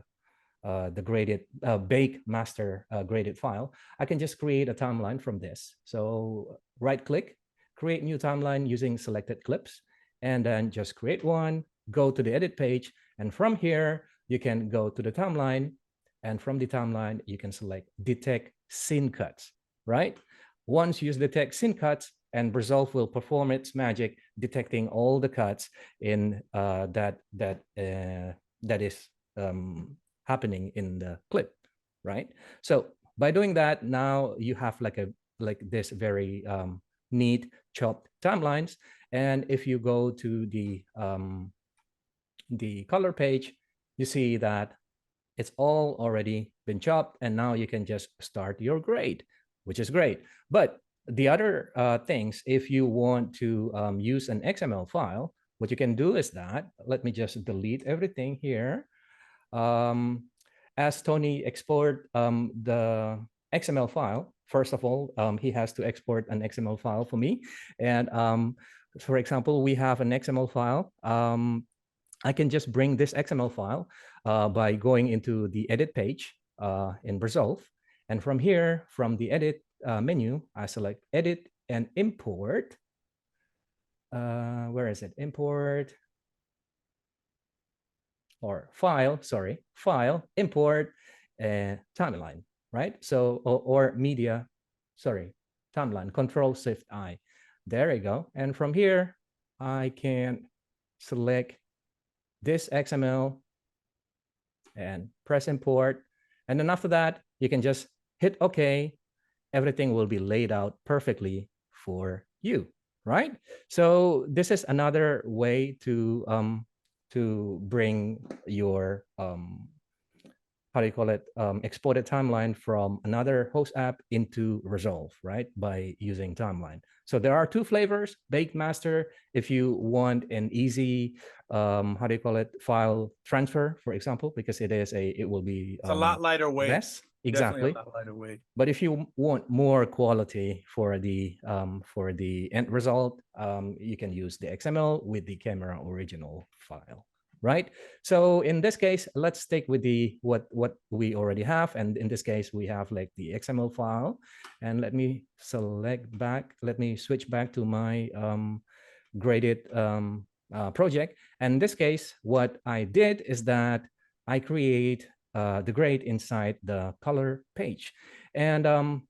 graded bake master graded file, I can just create a timeline from this. So right click, create new timeline using selected clips, and then just create one, go to the edit page, and from here, you can go to the timeline, and from the timeline, you can select detect scene cuts, right? Once you detect scene cuts, and Resolve will perform its magic, detecting all the cuts in that is happening in the clip, right? So by doing that, now you have like this very neat chopped timelines. And if you go to the color page, you see that it's all already been chopped, and now you can just start your grade, which is great. But the other things, if you want to use an XML file, what you can do is that, let me just delete everything here. As Tony export the XML file, first of all, he has to export an XML file for me. And for example, we have an XML file. I can just bring this XML file by going into the edit page in Resolve. And from here, from the edit menu, I select edit and import. Where is it? Import. or file, sorry, file, import, timeline, right? So, or media, sorry, timeline, Control-Shift-I. There you go. And from here, I can select this XML and press import. And then after that, you can just hit OK. Everything will be laid out perfectly for you, right? So this is another way to bring your how do you call it, exported timeline from another host app into Resolve, right? By using timeline. So there are two flavors, Baked Master, if you want an easy, how do you call it, file transfer, for example, because it will be It's a lot lighter weight. less, Definitely exactly. a lot lighter weight. But if you want more quality for the end result, you can use the XML with the camera original file, right? So in this case, let's stick with the what we already have, and in this case, we have like the XML file. And let me select back. Let me switch back to my graded project. And in this case, what I did is that I create the grade inside the color page. And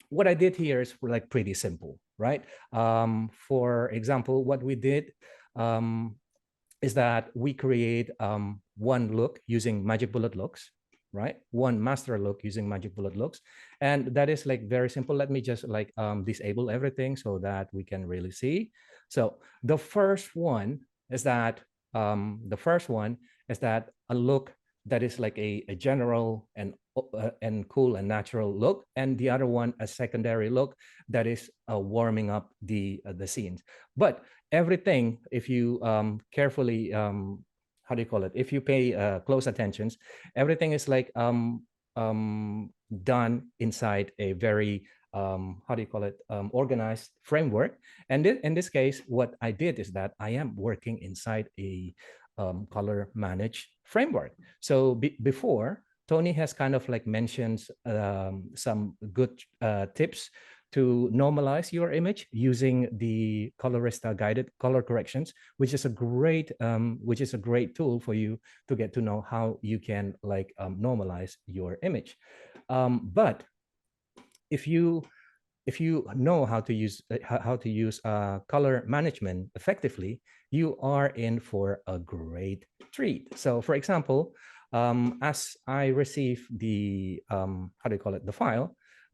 what I did here is like pretty simple, right? For example, what we did is that we create one look using Magic Bullet looks, right? One master look using Magic Bullet looks. And that is like very simple. Let me just like disable everything so that we can really see. So the first one is that a look that is like a general and cool and natural look, and the other one a secondary look that is warming up the scenes. But everything, if you carefully how do you call it, if you pay close attention, everything is like done inside a very how do you call it, organized framework. And in this case, what I did is that I am working inside a color managed framework. So before, Tony has kind of like mentioned some good tips to normalize your image using the Colorista guided color corrections, which is a great tool for you to get to know how you can like normalize your image. But if you know how to use color management effectively, you are in for a great treat. So for example, as I receive the how do you call it, the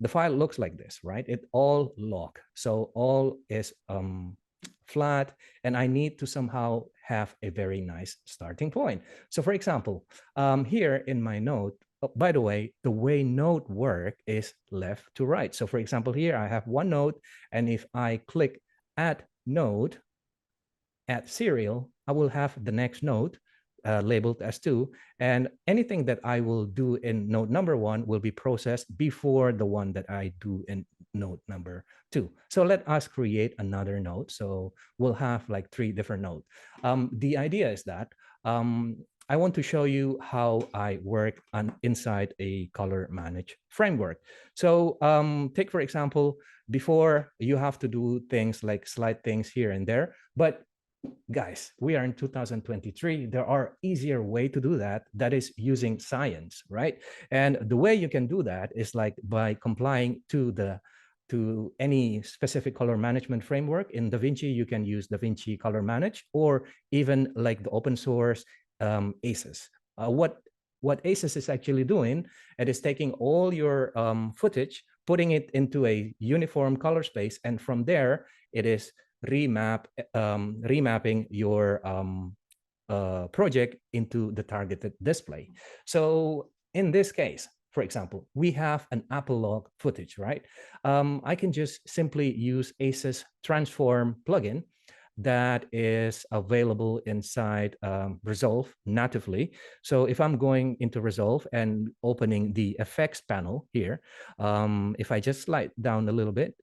file looks like this, right? It all log, so all is flat, and I need to somehow have a very nice starting point. So for example, here in my note, by the way node work is left to right. So for example, here I have one node, and if I click add node, add serial, I will have the next node labeled as 2, and anything that I will do in node number 1 will be processed before the one that I do in node number 2. So let us create another node. So we'll have like 3 different nodes. The idea is that I want to show you how I work inside a color managed framework. So take, for example, before you have to do things like slide things here and there, but guys, we are in 2023. There are easier way to do that. That is using science, right? And the way you can do that is like by complying to any specific color management framework. In DaVinci, you can use DaVinci Color Manage, or even like the open source ACES. What ACES is actually doing, it is taking all your footage, putting it into a uniform color space, and from there, it is remapping your project into the targeted display. So in this case, for example, we have an Apple log footage, right? I can just simply use ACES transform plugin that is available inside Resolve natively. So if I'm going into Resolve and opening the effects panel here, if I just slide down a little bit,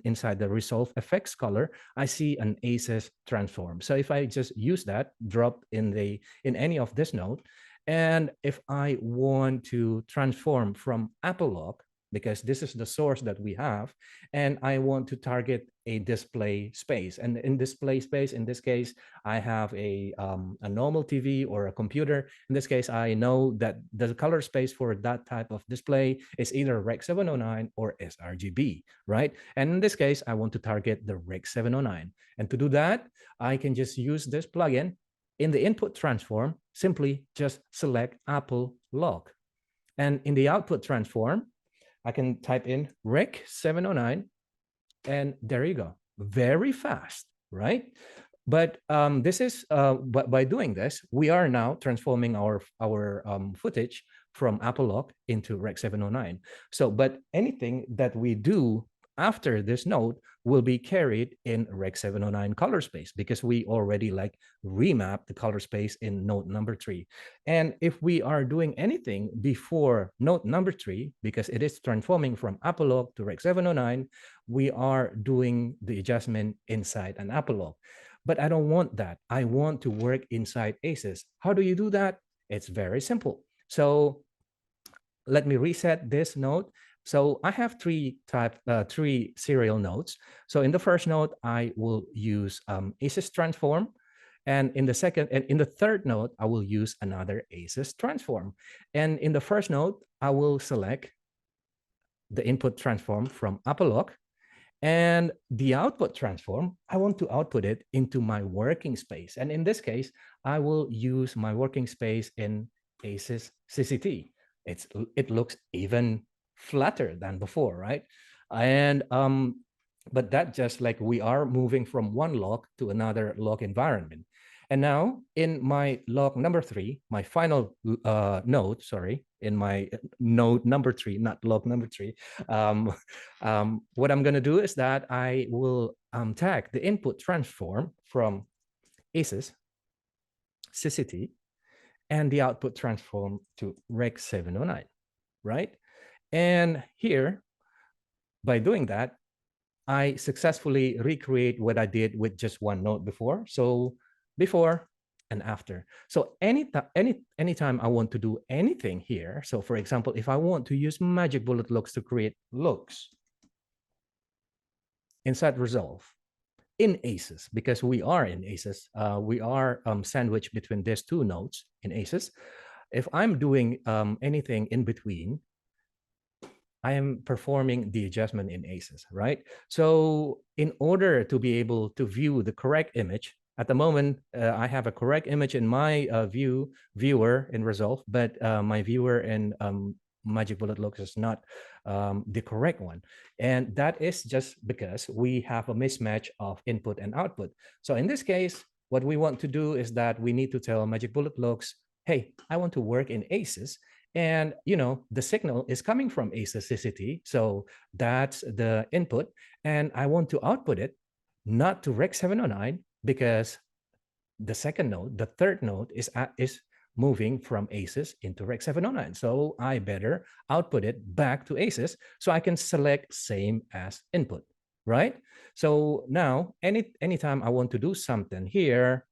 inside the Resolve effects color, I see an ACES transform. So if I just use that, drop in any of this node, and if I want to transform from Apple log because this is the source that we have, and I want to target a display space. And in display space, in this case, I have a normal TV or a computer. In this case, I know that the color space for that type of display is either Rec 709 or sRGB, right? And in this case, I want to target the Rec 709. And to do that, I can just use this plugin. In the input transform, simply just select Apple Lock. And in the output transform, I can type in Rec 709, and there you go. Very fast, right? But this is by doing this, we are now transforming our footage from Apple Lock into Rec 709. So, but anything that we do after this node will be carried in Rec 709 color space, because we already like remap the color space in node number 3. And if we are doing anything before node number 3, because it is transforming from Apple Lock to Rec 709, we are doing the adjustment inside an Apple Lock. But I don't want that. I want to work inside ACES. How do you do that? It's very simple. So let me reset this node. So I have three serial nodes. So in the first node, I will use ACES transform. And in the third node, I will use another ACES transform. And in the first node, I will select the input transform from Apple Lock. And the output transform, I want to output it into my working space. And in this case, I will use my working space in ACES CCT. It looks even flatter than before, right? And but that just like we are moving from one lock to another lock environment. And now in my lock number 3, my final node, sorry, in my node number 3, not lock number 3, what I'm going to do is that I will tag the input transform from ACES CCT and the output transform to Rec 709, right? And here, by doing that, I successfully recreate what I did with just one node before. So before and after. So anytime I want to do anything here, so for example, if I want to use magic bullet looks to create looks inside Resolve in ACES, because we are in ACES, we are sandwiched between these two nodes in ACES. If I'm doing anything in between, I am performing the adjustment in ACES, right? So in order to be able to view the correct image, at the moment, I have a correct image in my viewer in Resolve, but my viewer in Magic Bullet Looks is not the correct one. And that is just because we have a mismatch of input and output. So in this case, what we want to do is that we need to tell Magic Bullet Looks, hey, I want to work in ACES. And, you know, the signal is coming from ACES CCT. So that's the input. And I want to output it, not to Rec 709, because the second node, the third node is moving from ACES into Rec 709. So I better output it back to ACES so I can select same as input, right? So now anytime I want to do something here,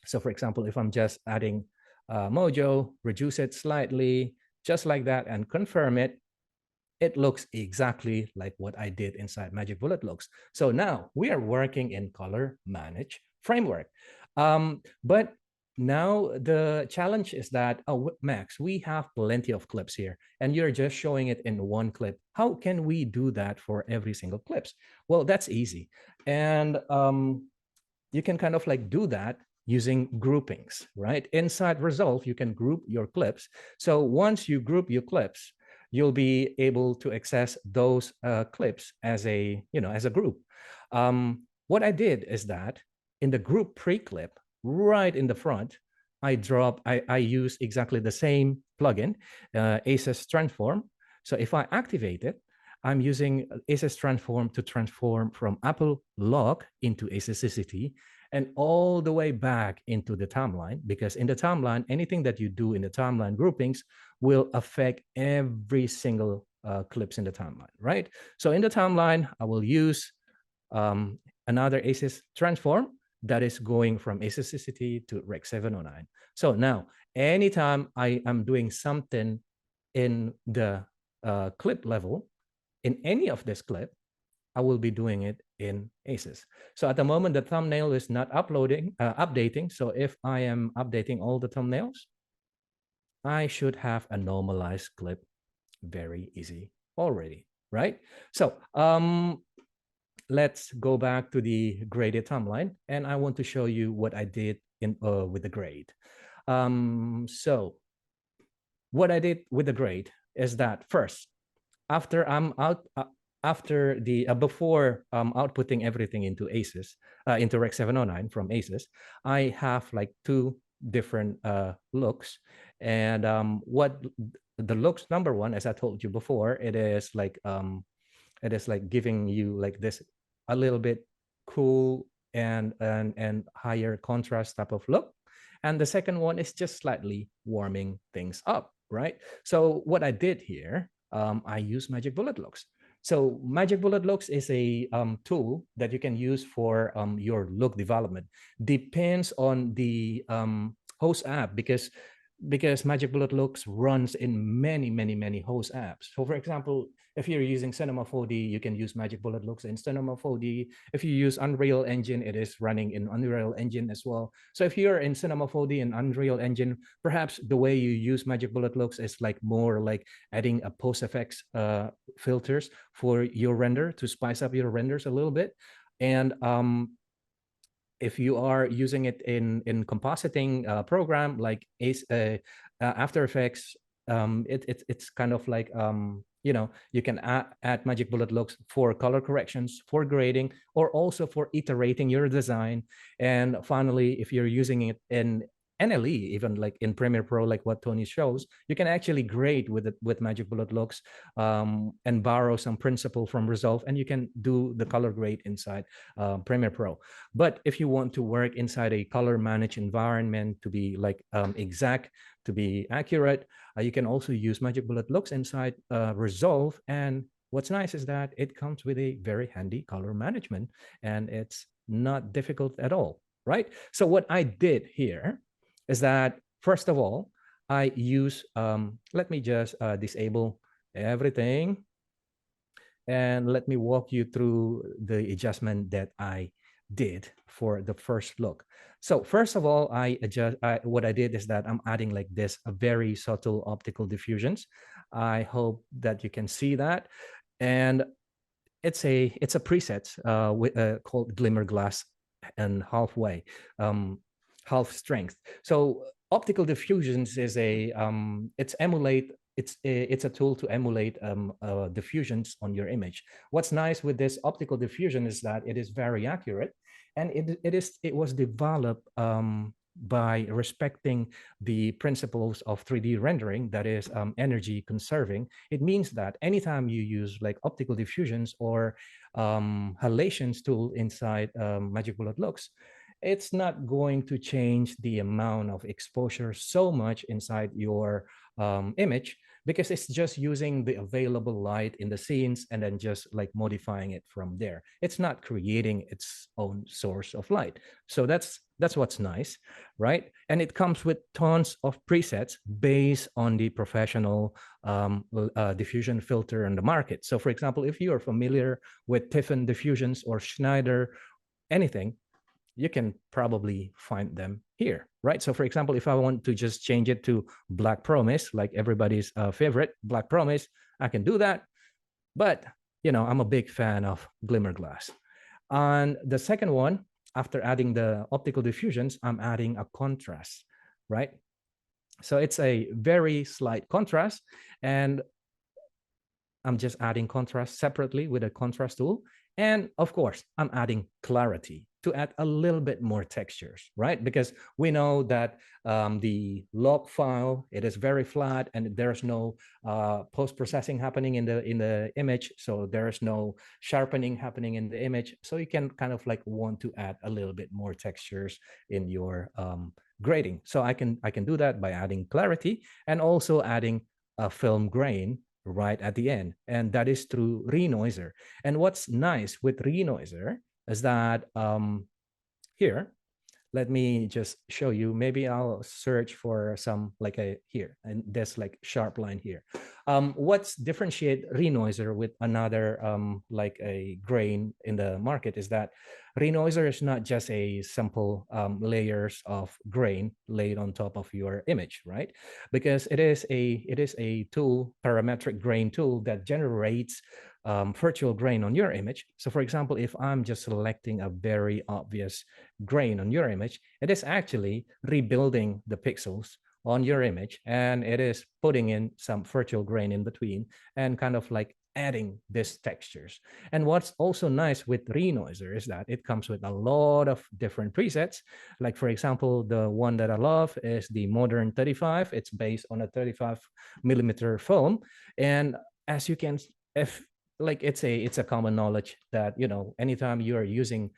so for example, if I'm just adding Mojo, reduce it slightly, just like that, and confirm it, it looks exactly like what I did inside Magic Bullet Looks. So now we are working in Color Manage framework. But now the challenge is that, oh, Max, we have plenty of clips here, and you're just showing it in one clip. How can we do that for every single clips? Well, that's easy. And you can kind of like do that using groupings, right? Inside Resolve, you can group your clips. So once you group your clips, you'll be able to access those clips as a, as a group. What I did is that in the group pre-clip, right in the front, I use exactly the same plugin, ACES Transform. So if I activate it, I'm using ACES Transform to transform from Apple Lock into ACES CCT and all the way back into the timeline, because in the timeline, anything that you do in the timeline groupings will affect every single clips in the timeline, right? So in the timeline, I will use another ACES Transform that is going from ACES CCT to Rec 709. So now, anytime I am doing something in the clip level in any of this clip, I will be doing it in ACES. So at the moment, the thumbnail is not updating. So if I am updating all the thumbnails, I should have a normalized clip. Very easy already, right? So let's go back to the graded timeline, and I want to show you what I did in with the grade. So what I did with the grade is that first, after I'm out, after the before outputting everything into ACES, into Rec 709 from ACES, I have like two different looks, and what the looks number one, as I told you before, it is like giving you like this a little bit cool and higher contrast type of look. And the second one is just slightly warming things up, right? So what I did here, I use Magic Bullet Looks. So Magic Bullet Looks is a tool that you can use for your look development. Depends on the host app, because Magic Bullet Looks runs in many host apps. So for example, if you're using Cinema 4D, you can use Magic Bullet Looks in Cinema 4D. If you use Unreal Engine, it is running in Unreal Engine as well. So if you're in Cinema 4D and Unreal Engine, perhaps the way you use Magic Bullet Looks is like more like adding a post effects filters for your render to spice up your renders a little bit. And if you are using it in compositing program like After Effects, it's kind of like you know, you can add Magic Bullet Looks for color corrections, for grading, or also for iterating your design. And finally, if you're using it in NLE, even like in Premiere Pro, like what Tony shows, you can actually grade with it with Magic Bullet Looks and borrow some principle from Resolve, and you can do the color grade inside Premiere Pro. But if you want to work inside a color managed environment to be like exact, to be accurate, you can also use Magic Bullet Looks inside Resolve. And what's nice is that it comes with a very handy color management, and it's not difficult at all, right? So what I did here is that, first of all, I use, let me just disable everything, and let me walk you through the adjustment that I did for the first look. So first of all, what I did is that I'm adding like this, a very subtle optical diffusions. I hope that you can see that. And it's a preset called Glimmer Glass and halfway, half strength. So optical diffusions is a it's a tool to emulate diffusions on your image. What's nice with this optical diffusion is that it is very accurate, and it was developed by respecting the principles of 3D rendering, that is energy conserving. It means that anytime you use like optical diffusions or halations tool inside Magic Bullet Looks, it's not going to change the amount of exposure so much inside your image, because it's just using the available light in the scenes and then just like modifying it from there. It's not creating its own source of light. So that's what's nice, right? And it comes with tons of presets based on the professional diffusion filter in the market. So for example, if you are familiar with Tiffin diffusions or Schneider, anything, you can probably find them here, right? So for example, if I want to just change it to Black Promise, like everybody's favorite, Black Promise, I can do that. But, you know, I'm a big fan of Glimmer Glass. And the second one, after adding the optical diffusions, I'm adding a contrast, right? So it's a very slight contrast, and I'm just adding contrast separately with a contrast tool. And of course, I'm adding clarity to add a little bit more textures, right? Because we know that the log file, it is very flat, and there's no post-processing happening in the image. So there's no sharpening happening in the image. So you can kind of like want to add a little bit more textures in your grading. So I can do that by adding clarity and also adding a film grain right at the end, and that is through Renoiser. And what's nice with Renoiser is that here, let me just show you. Maybe I'll search for some like a here and this like sharp line here. What's differentiate renoiser with another like a grain in the market is that renoiser is not just a simple layers of grain laid on top of your image, right? Because it is a tool, parametric grain tool that generates virtual grain on your image. So for example, if I'm just selecting a very obvious grain on your image, it is actually rebuilding the pixels on your image, and it is putting in some virtual grain in between and kind of like adding these textures. And what's also nice with Renoiser is that it comes with a lot of different presets. Like for example, the one that I love is the Modern 35. It's based on a 35 millimeter film. And as you can, if like it's a common knowledge that, you know, anytime you are using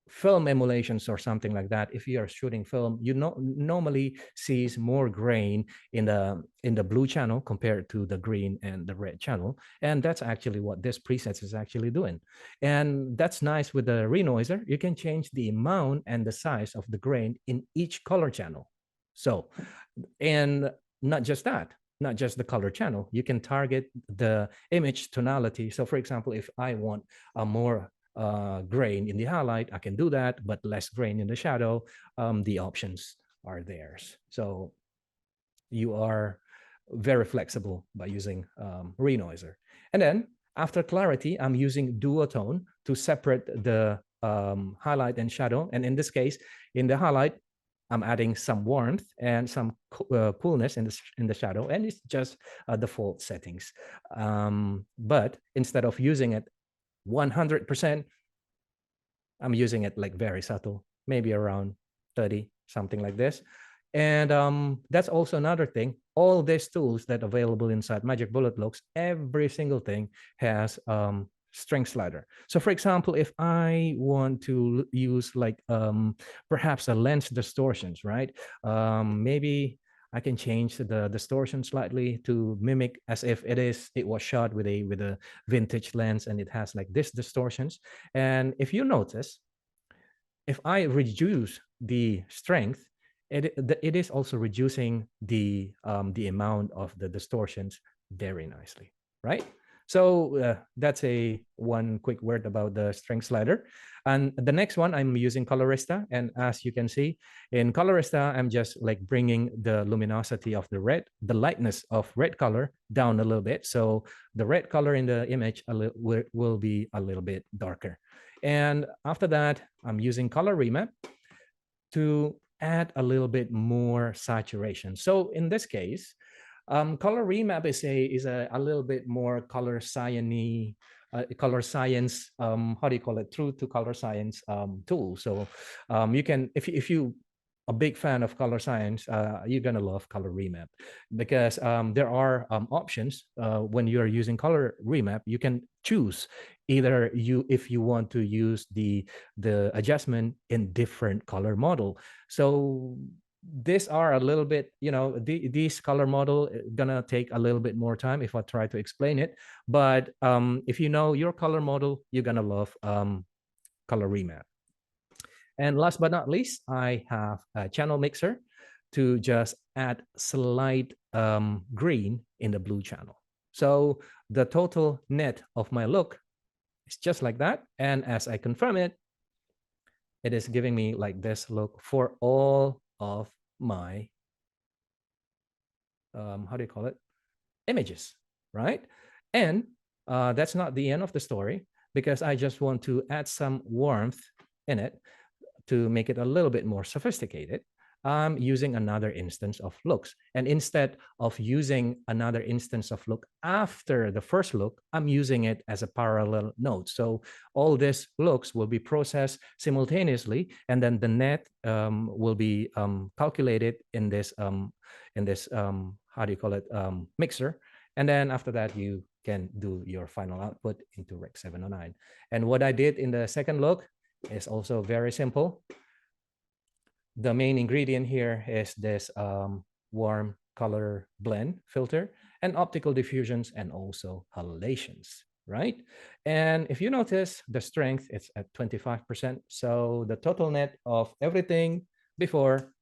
film emulations or something like that, if you are shooting film, you know, normally sees more grain in the blue channel compared to the green and the red channel. And that's actually what this presets is actually doing. And that's nice with the Renoiser. You can change the amount and the size of the grain in each color channel. So, and not just that, not just the color channel, you can target the image tonality. So for example, if I want a more grain in the highlight, I can do that, but less grain in the shadow, the options are theirs. So you are very flexible by using Renoiser. And then after clarity, I'm using duotone to separate the highlight and shadow. And in this case, in the highlight, I'm adding some warmth and some coolness in the shadow, and it's just default settings. But instead of using it 100%, I'm using it like very subtle, maybe around 30, something like this. And that's also another thing. All these tools that are available inside Magic Bullet Looks, every single thing has strength slider. So for example, if I want to use like perhaps a lens distortions, right? Maybe I can change the distortion slightly to mimic as if it was shot with a vintage lens, and it has like this distortions. And if you notice, if I reduce the strength, it is also reducing the amount of the distortions very nicely, right? So that's one quick word about the strength slider. And the next one, I'm using Colorista. And as you can see in Colorista, I'm just like bringing the luminosity of the red, the lightness of red color down a little bit. So the red color in the image will be a little bit darker. And after that, I'm using color remap to add a little bit more saturation. So in this case, color remap is a little bit more color science, color science, how do you call it? True to color science tool. So you can, if you a big fan of color science, you're gonna love color remap, because there are options when you're using color remap. You can choose either if you want to use the adjustment in different color model. So these are a little bit, you know, these color model gonna take a little bit more time if I try to explain it. But if you know your color model, you're gonna love color remap. And last but not least, I have a channel mixer to just add slight green in the blue channel. So the total net of my look is just like that. And as I confirm it, it is giving me like this look for all of my, how do you call it? Images, right? And that's not the end of the story, because I just want to add some warmth in it to make it a little bit more sophisticated. I'm using another instance of looks. And instead of using another instance of look after the first look, I'm using it as a parallel node. So all these looks will be processed simultaneously, and then the net will be calculated in this how do you call it, mixer. And then after that, you can do your final output into Rec 709. And what I did in the second look is also very simple. The main ingredient here is this warm color blend filter and optical diffusions and also halogens, right? And if you notice, the strength is at 25%. So the total net of everything before,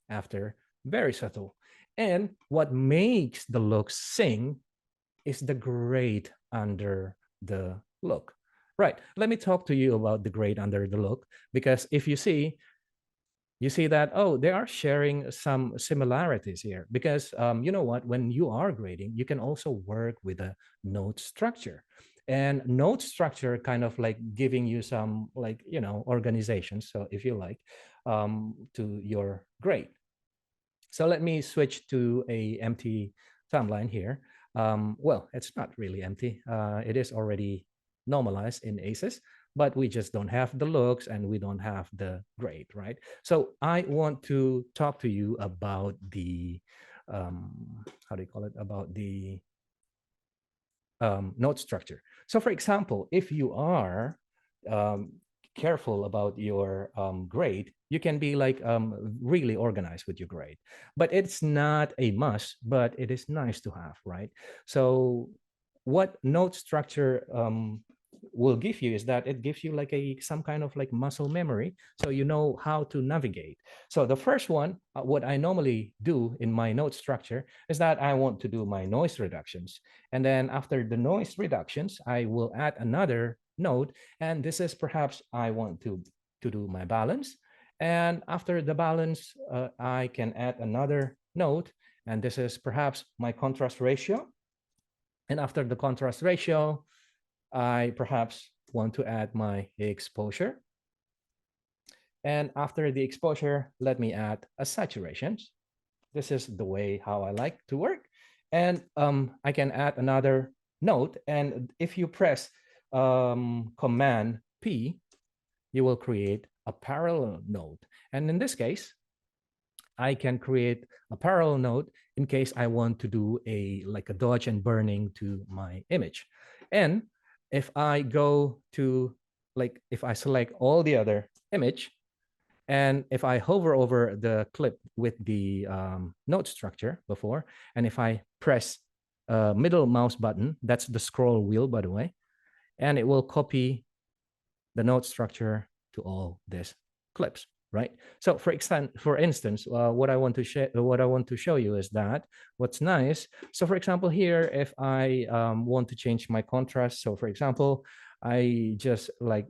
after, very subtle. And what makes the look sing is the grade under the look. Right, let me talk to you about the grade under the look, because if you see that, oh, they are sharing some similarities here, because you know what, when you are grading, you can also work with a note structure. And note structure kind of like giving you some like, you know, organization, so if you like, to your grade. So let me switch to a empty timeline here. Well, it's not really empty. It is already normalized in ACES, but we just don't have the looks and we don't have the grade, right? So I want to talk to you about the, how do you call it? About the note structure. So for example, if you are careful about your grade, you can be like really organized with your grade, but it's not a must, but it is nice to have, right? So what note structure will give you is that it gives you like some kind of like muscle memory, so you know how to navigate. So the first one, what I normally do in my note structure is that I want to do my noise reductions, and then after the noise reductions I will add another note, and this is perhaps I want to do my balance, and after the balance I can add another note, and this is perhaps my contrast ratio, and after the contrast ratio I perhaps want to add my exposure. And after the exposure, let me add a saturation. This is the way how I like to work. And I can add another note. And if you press Command P, you will create a parallel note. And in this case, I can create a parallel note in case I want to do like a dodge and burning to my image. And if I go to, like, if I select all the other image, and if I hover over the clip with the note structure before, and if I press middle mouse button, that's the scroll wheel, by the way, and it will copy the note structure to all these clips, right? So for instance, what I want to show you is that what's nice. So for example, here, if I want to change my contrast, so for example, I just like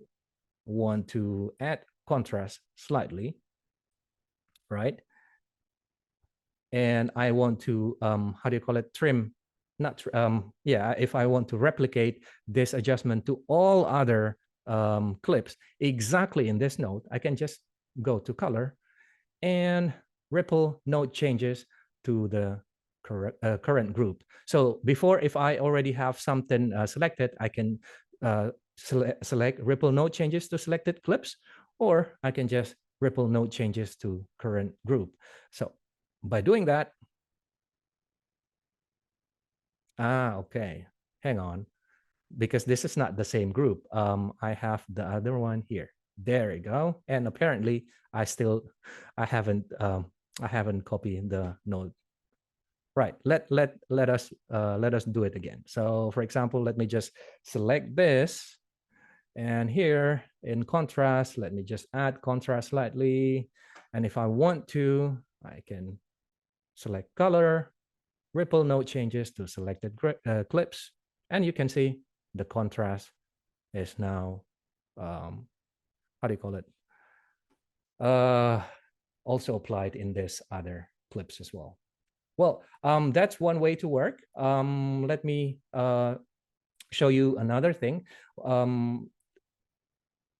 want to add contrast slightly, right? And I want to how do you call it, trim, not yeah, if I want to replicate this adjustment to all other clips exactly in this node, I can just go to color and ripple node changes to the current group. So before, if I already have something selected, I can select ripple node changes to selected clips, or I can just ripple node changes to current group. So by doing that, okay, hang on, because this is not the same group. I have the other one here. There you go. And apparently I haven't copied the node. Right. Let us do it again. So for example, let me just select this, and here in contrast, let me just add contrast slightly. And if I want to, I can select color, ripple node changes to selected clips, and you can see the contrast is now how do you call it, also applied in this other clips as well. Well, that's one way to work. Let me show you another thing.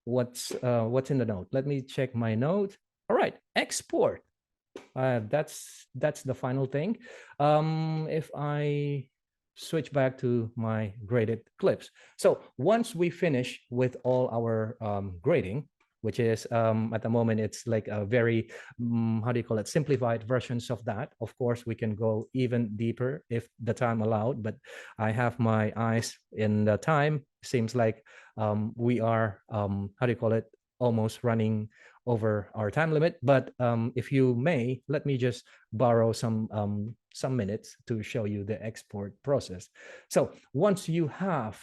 What's in the note? Let me check my note. All right, export. That's the final thing. If I switch back to my graded clips. So once we finish with all our grading, which is at the moment, it's like a very, how do you call it, simplified versions of that. Of course, we can go even deeper if the time allowed, but I have my eyes in the time. Seems like we are, how do you call it, almost running over our time limit. But if you may, let me just borrow some minutes to show you the export process. So once you have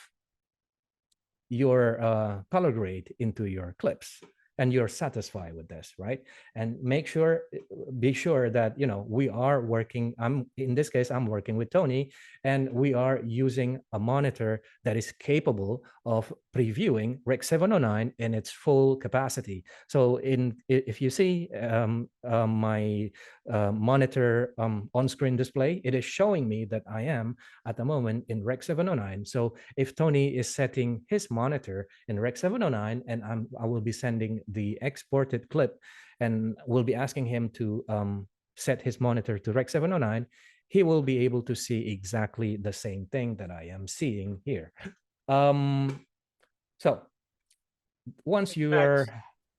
your color grade into your clips, and you're satisfied with this, right? And be sure that, you know, we are working, in this case, I'm working with Tony, and we are using a monitor that is capable of previewing Rec 709 in its full capacity. So if you see my monitor on-screen display, it is showing me that I am at the moment in Rec 709. So if Tony is setting his monitor in Rec 709, and I will be sending the exported clip, and we'll be asking him to set his monitor to Rec 709, he will be able to see exactly the same thing that I am seeing here. So once you are,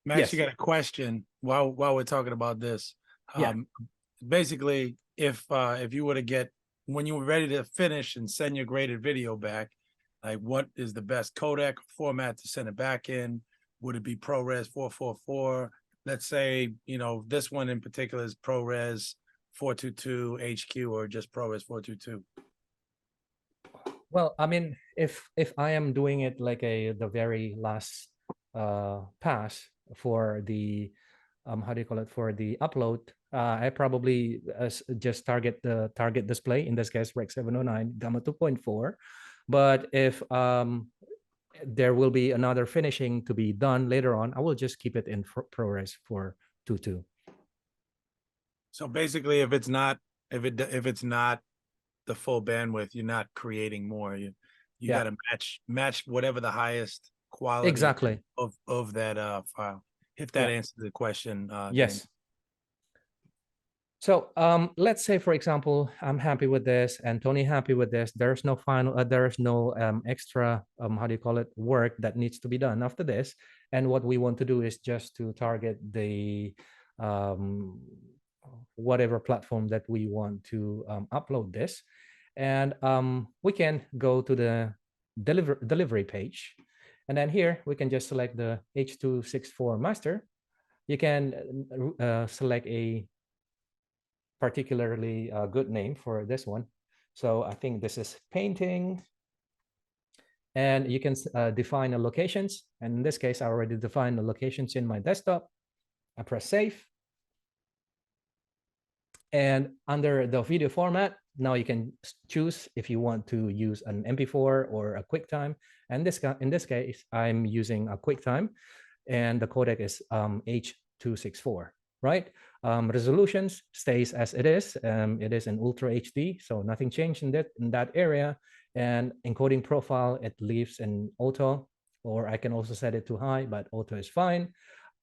Max, yes. you got a question while we're talking about this. Yeah. Basically, if you were to get, when you were ready to finish and send your graded video back, like what is the best codec format to send it back in? Would it be ProRes 444? Let's say, you know, this one in particular is ProRes 422 HQ or just ProRes 422. Well, I mean, if I am doing it like the very last pass for the how do you call it, for the upload, I probably just target the target display, in this case Rec 709 gamma 2.4. But if there will be another finishing to be done later on, I will just keep it in ProRes 422. So basically, if it's not the full bandwidth, you're not creating more. You got to match whatever the highest quality exactly of that file. If that answers the question, yes. Daniel. So let's say, for example, I'm happy with this and Tony happy with this. There's no final, there's no extra, how do you call it, work that needs to be done after this. And what we want to do is just to target the whatever platform that we want to upload this. And we can go to the delivery page. And then here we can just select the H.264 master. You can select a particularly good name for this one. So I think this is painting. And you can define the locations. And in this case, I already defined the locations in my desktop. I press save. And under the video format, now you can choose if you want to use an MP4 or a QuickTime. And in this case, I'm using a QuickTime, and the codec is H.264, right? Resolutions stays as it is. It is in Ultra HD, so nothing changed in that area. And encoding profile, it leaves in auto, or I can also set it to high, but auto is fine.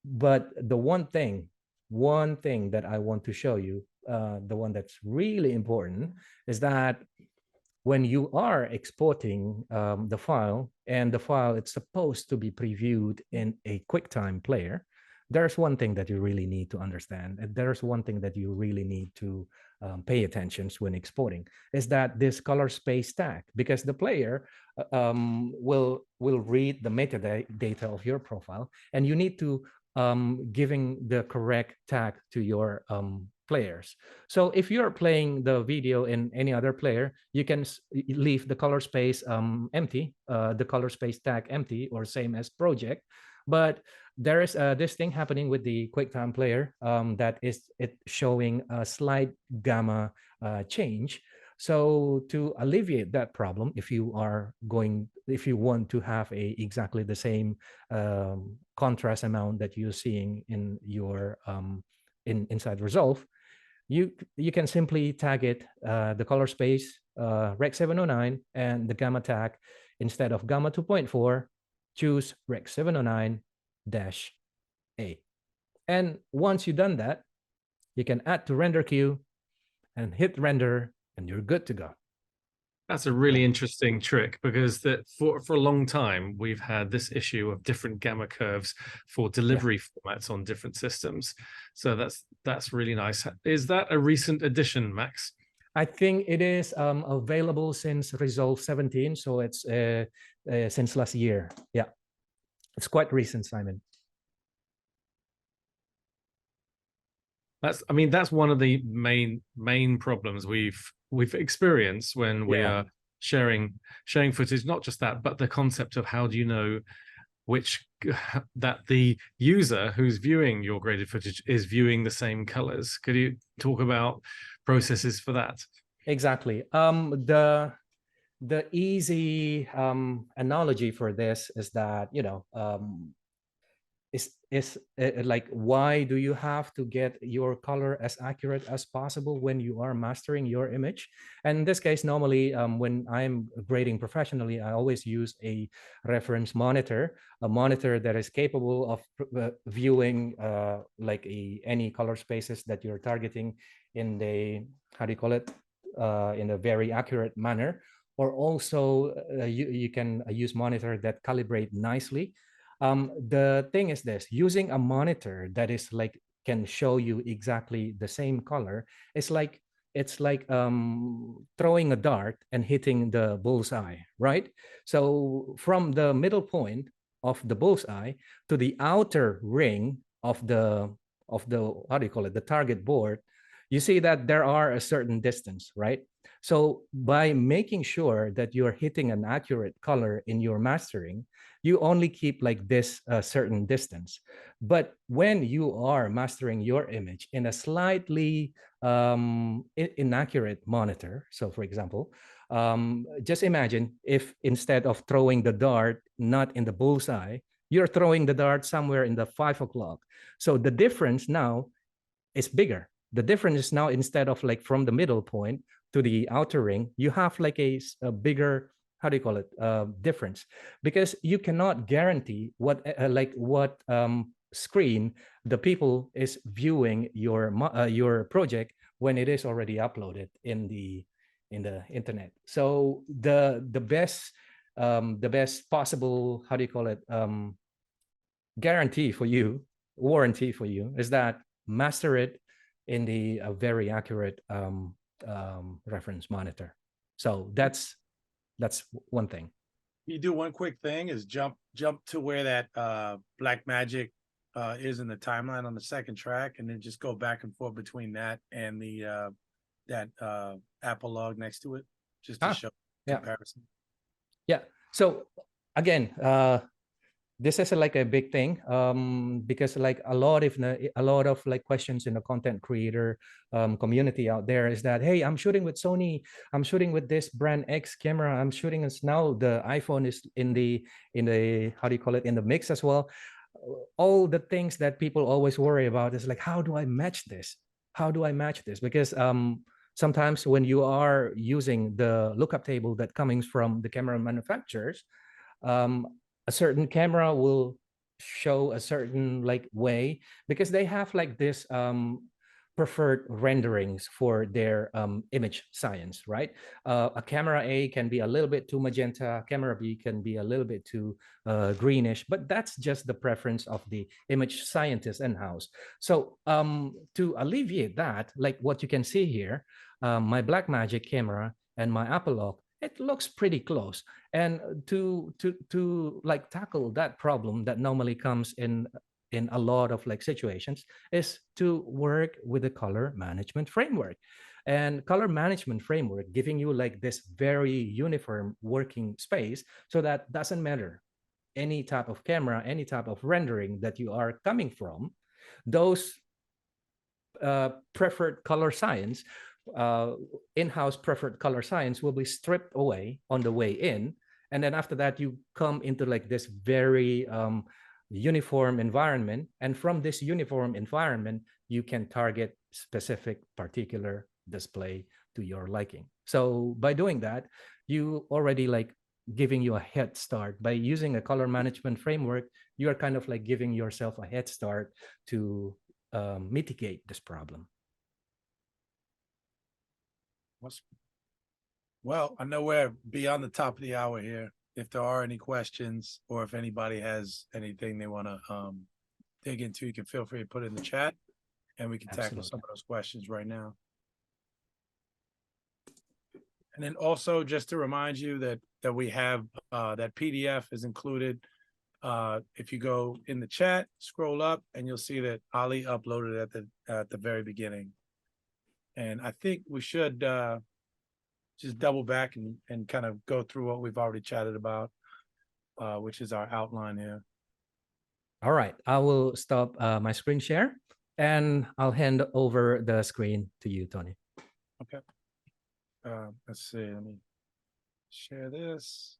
But the one thing that I want to show you, the one that's really important, is that when you are exporting the file, and the file it's supposed to be previewed in a QuickTime player, there's one thing that you really need to understand, and there's one thing that you really need to pay attention when exporting, is that this color space tag, because the player will read the metadata of your profile, and you need to giving the correct tag to your players. So if you're playing the video in any other player, you can leave the color space empty, the color space tag empty, or same as project. But there is this thing happening with the QuickTime player that is showing a slight gamma change. So to alleviate that problem, if you want to have exactly the same contrast amount that you're seeing in your inside Resolve, you can simply tag it the color space Rec 709, and the gamma tag, instead of gamma 2.4, choose Rec 709-A. And once you've done that, you can add to render queue and hit render, and you're good to go. That's a really interesting trick, because for a long time we've had this issue of different gamma curves for delivery formats on different systems. So that's really nice. Is that a recent addition, Max? I think it is available since Resolve 17, so it's since last year. Yeah, it's quite recent, Simon. That's one of the main problems we've experienced when we are sharing footage. Not just that, but the concept of how do you know which that the user who's viewing your graded footage is viewing the same colors. Could you talk about processes for that? Exactly. The easy analogy for this is that, you know, like, why do you have to get your color as accurate as possible when you are mastering your image? And in this case, normally when I'm grading professionally, I always use a reference monitor, a monitor that is capable of viewing like any color spaces that you're targeting in the, how do you call it, in a very accurate manner. Or also you can use monitor that calibrate nicely. The thing is this: using a monitor that is like can show you exactly the same color, it's like throwing a dart and hitting the bullseye, right? So from the middle point of the bullseye to the outer ring of the how do you call it, the target board, you see that there are a certain distance, right? So by making sure that you're hitting an accurate color in your mastering, you only keep like this certain distance. But when you are mastering your image in a slightly inaccurate monitor, so for example, just imagine if instead of throwing the dart not in the bullseye, you're throwing the dart somewhere in the 5 o'clock. So the difference now is bigger. The difference is now, instead of like from the middle point to the outer ring, you have like a bigger, how do you call it, difference, because you cannot guarantee what screen the people is viewing your project when it is already uploaded in the internet. So the best possible, how do you call it, guarantee for you, warranty for you, is that master it in the very accurate reference monitor. So that's one thing. You do one quick thing is jump to where that Blackmagic is in the timeline on the second track, and then just go back and forth between that and the that Apple log next to it, just to show comparison. Yeah. So again, this is like a big thing because like a lot of like questions in the content creator community out there is that, hey, I'm shooting with Sony, I'm shooting with this brand X camera, I'm shooting as now the iPhone is in the how do you call it, in the mix as well. All the things that people always worry about is like, how do I match this? How do I match this? Because sometimes when you are using the lookup table that comes from the camera manufacturers, a certain camera will show a certain like way because they have like this preferred renderings for their image science, right? A camera A can be a little bit too magenta, camera B can be a little bit too greenish, but that's just the preference of the image scientist in-house. So to alleviate that, like what you can see here, my Blackmagic camera and my Apple log, it looks pretty close. And to like tackle that problem that normally comes in a lot of like situations is to work with the color management framework. And color management framework giving you like this very uniform working space, so that doesn't matter any type of camera, any type of rendering that you are coming from, those preferred color science, in-house preferred color science will be stripped away on the way in. And then after that, you come into like this very uniform environment. And from this uniform environment, you can target specific particular display to your liking. So by doing that, you already like giving you a head start. By using a color management framework, you are kind of like giving yourself a head start to mitigate this problem. Well, I know we're beyond the top of the hour here. If there are any questions, or if anybody has anything they want to dig into, you can feel free to put it in the chat, and we can tackle some of those questions right now. And then also, just to remind you that we have that PDF is included. If you go in the chat, scroll up, and you'll see that Ali uploaded at the very beginning. And I think we should just double back and kind of go through what we've already chatted about, which is our outline here. All right, I will stop my screen share and I'll hand over the screen to you, Tony. Okay. Let's see. Let me share this.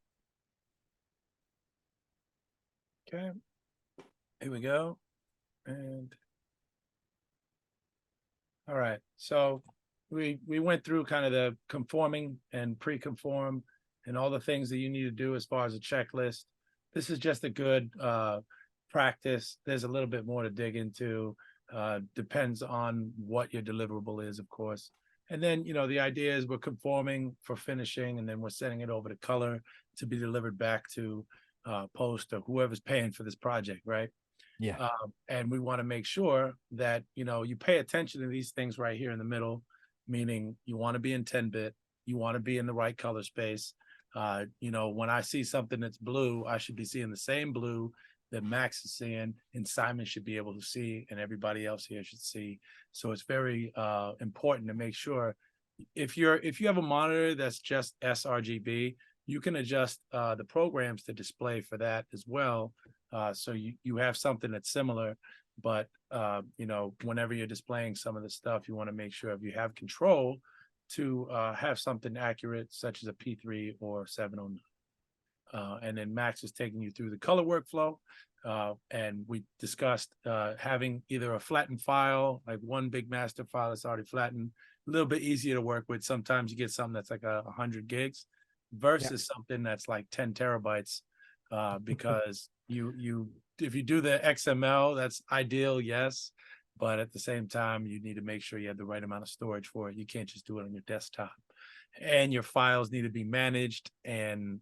Okay. Here we go. And all right. So we went through kind of the conforming and pre-conform and all the things that you need to do as far as a checklist. This is just a good practice. There's a little bit more to dig into. Depends on what your deliverable is, of course. And then, you know, the idea is we're conforming for finishing, and then we're sending it over to color to be delivered back to post or whoever's paying for this project, right? Yeah. And we want to make sure that, you know, you pay attention to these things right here in the middle, meaning you want to be in 10-bit, you want to be in the right color space. You know, when I see something that's blue, I should be seeing the same blue that Max is seeing, and Simon should be able to see, and everybody else here should see. So it's very important to make sure if you have a monitor that's just sRGB, you can adjust the programs to display for that as well. So you have something that's similar, but you know, whenever you're displaying some of the stuff, you want to make sure if you have control to have something accurate, such as a P3 or 709. And then Max is taking you through the color workflow. And we discussed having either a flattened file, like one big master file that's already flattened, a little bit easier to work with. Sometimes you get something that's like 100 gigs versus something that's like 10 terabytes, because if you do the XML, that's ideal, yes. But at the same time, you need to make sure you have the right amount of storage for it. You can't just do it on your desktop. And your files need to be managed and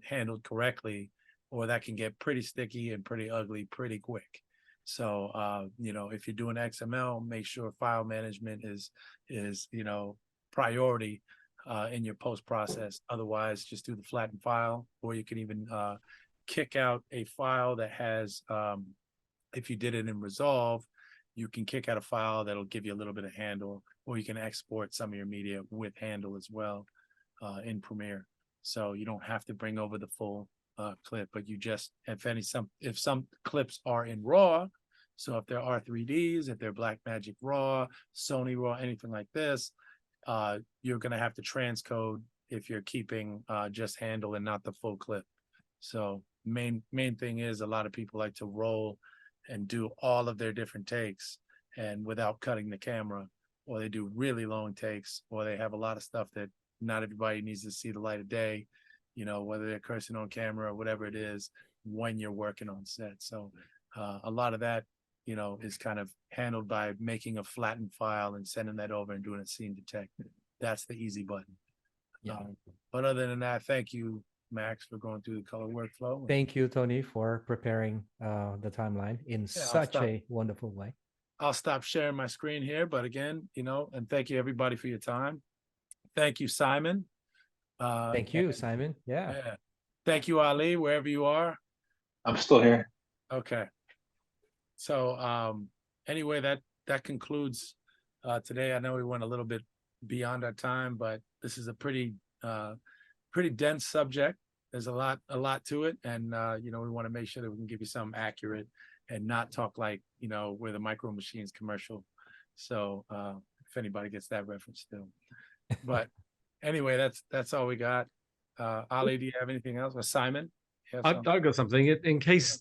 handled correctly, or that can get pretty sticky and pretty ugly pretty quick. So, you know, if you're doing XML, make sure file management is you know, priority in your post process. Otherwise, just do the flattened file, or you can even kick out a file that has, if you did it in Resolve, you can kick out a file that'll give you a little bit of handle, or you can export some of your media with handle as well in Premiere. So you don't have to bring over the full clip, but you just, if some clips are in RAW, so if there are 3Ds, if they're Blackmagic RAW, Sony RAW, anything like this, you're going to have to transcode if you're keeping just handle and not the full clip. So main thing is, a lot of people like to roll and do all of their different takes and without cutting the camera, or they do really long takes, or they have a lot of stuff that not everybody needs to see the light of day, you know, whether they're cursing on camera or whatever it is when you're working on set. So a lot of that, you know, is kind of handled by making a flattened file and sending that over and doing a scene detect. That's the easy button. Yeah. But other than that, thank you, Max, for going through the color workflow. Thank you, Tony, for preparing the timeline in such a wonderful way. I'll stop sharing my screen here, but again, you know, and thank you everybody for your time. Thank you, Simon. Thank you, Simon. Yeah. Thank you, Ali, wherever you are. I'm still here. Okay. So anyway, that concludes today. I know we went a little bit beyond our time, but this is a pretty dense subject. There's a lot to it, and you know, we want to make sure that we can give you something accurate and not talk like, you know, we're the Micro Machines commercial. So if anybody gets that reference still, but anyway, that's all we got. Ali, do you have anything else? Or Simon? I've got something in case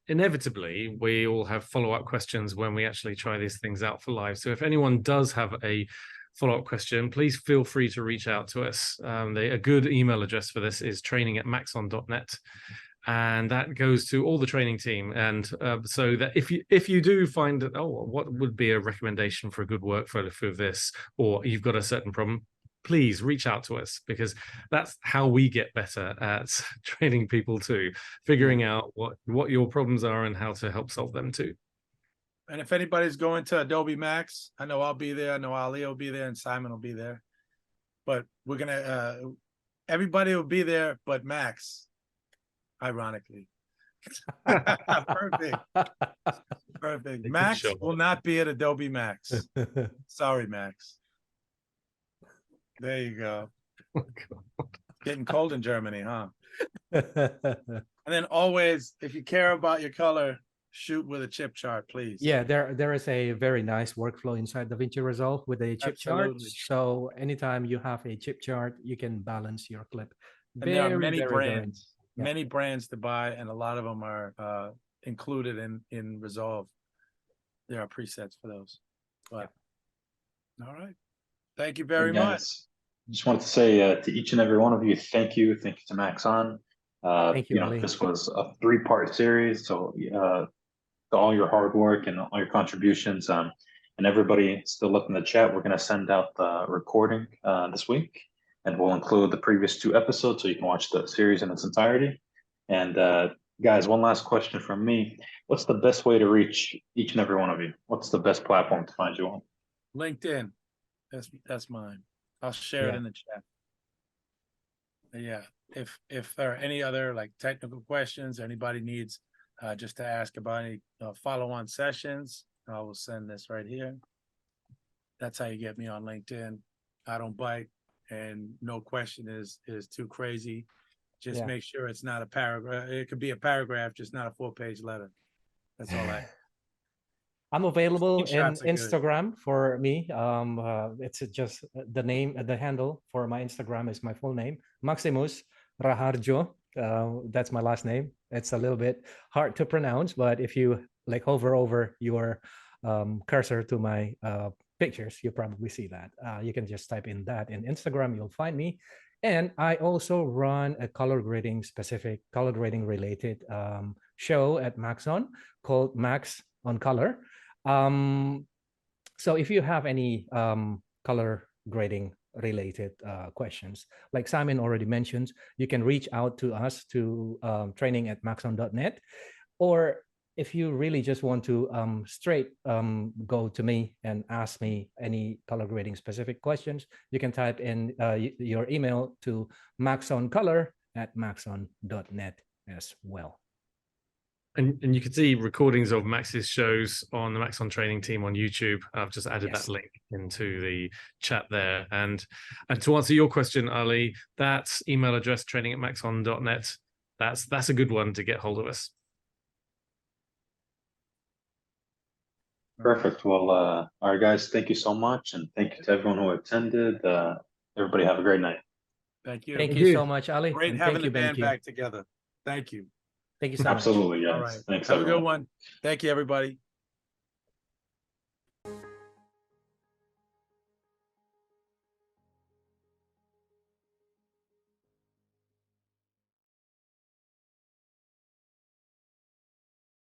inevitably we all have follow-up questions when we actually try these things out for live. So if anyone does have a follow-up question, please feel free to reach out to us. A good email address for this is training@maxon.net, and that goes to all the training team. And so that if you do find that, oh, what would be a recommendation for a good workflow for this, or you've got a certain problem, please reach out to us, because that's how we get better at training people too, figuring out what your problems are and how to help solve them too. And if anybody's going to Adobe Max, I know I'll be there. I know Ali will be there, and Simon will be there. But we're gonna everybody will be there, but Max, ironically. Perfect. Max will not be at Adobe Max. Sorry, Max. There you go. Oh, God. Getting cold in Germany, huh? And then always, if you care about your color, shoot with a chip chart, please. Yeah, there is a very nice workflow inside DaVinci Resolve with a chip chart. Absolutely. So anytime you have a chip chart, you can balance your clip. And there are Very, many very, very brands, yeah. many brands to buy, and a lot of them are included in Resolve. There are presets for those. But all right. Thank you very Hey, much. guys, just wanted to say to each and every one of you, thank you. Thank you to Maxon. Thank you, You know, Ali. this was a 3-part series, so to all your hard work and all your contributions, and everybody still left in the chat, we're going to send out the recording this week, and we'll include the previous 2 episodes so you can watch the series in its entirety. And guys, one last question from me. What's the best way to reach each and every one of you? What's the best platform to find you on? LinkedIn. That's mine. I'll share it Yeah. in the chat. Yeah. If there are any other like technical questions, anybody needs just to ask about any follow-on sessions, I will send this right here. That's how you get me on LinkedIn. I don't bite, and no question is too crazy. Just Yeah. make sure it's not a paragraph. It could be a paragraph, just not a 4-page letter. That's all I. I'm available in Screenshots are good. Instagram for me. It's just the name, the handle for my Instagram is my full name, Maximus Raharjo. That's my last name. It's a little bit hard to pronounce, but if you like hover over your cursor to my pictures, you probably see that. You can just type in that in Instagram, you'll find me. And I also run a color grading related show at Maxon called Max on Color. So if you have any color grading related questions, like Simon already mentioned, you can reach out to us to training@maxon.net, or if you really just want to straight go to me and ask me any color grading specific questions, you can type in your email to maxoncolor@maxon.net as well. And you can see recordings of Max's shows on the Maxon training team on YouTube. I've just added Yes. that link into the chat there. And to answer your question, Ali, that email address, training@maxon.net, that's a good one to get hold of us. Perfect. Well, all right, guys, thank you so much. And thank you to everyone who attended. Everybody have a great night. Thank you. Thank Thank you you. so much, Ali. Great and having thank the you, band BenQ. back together. Thank you. Thank you so much. Absolutely, guys. All right. Thanks, Have a everyone. good one. Thank you, everybody.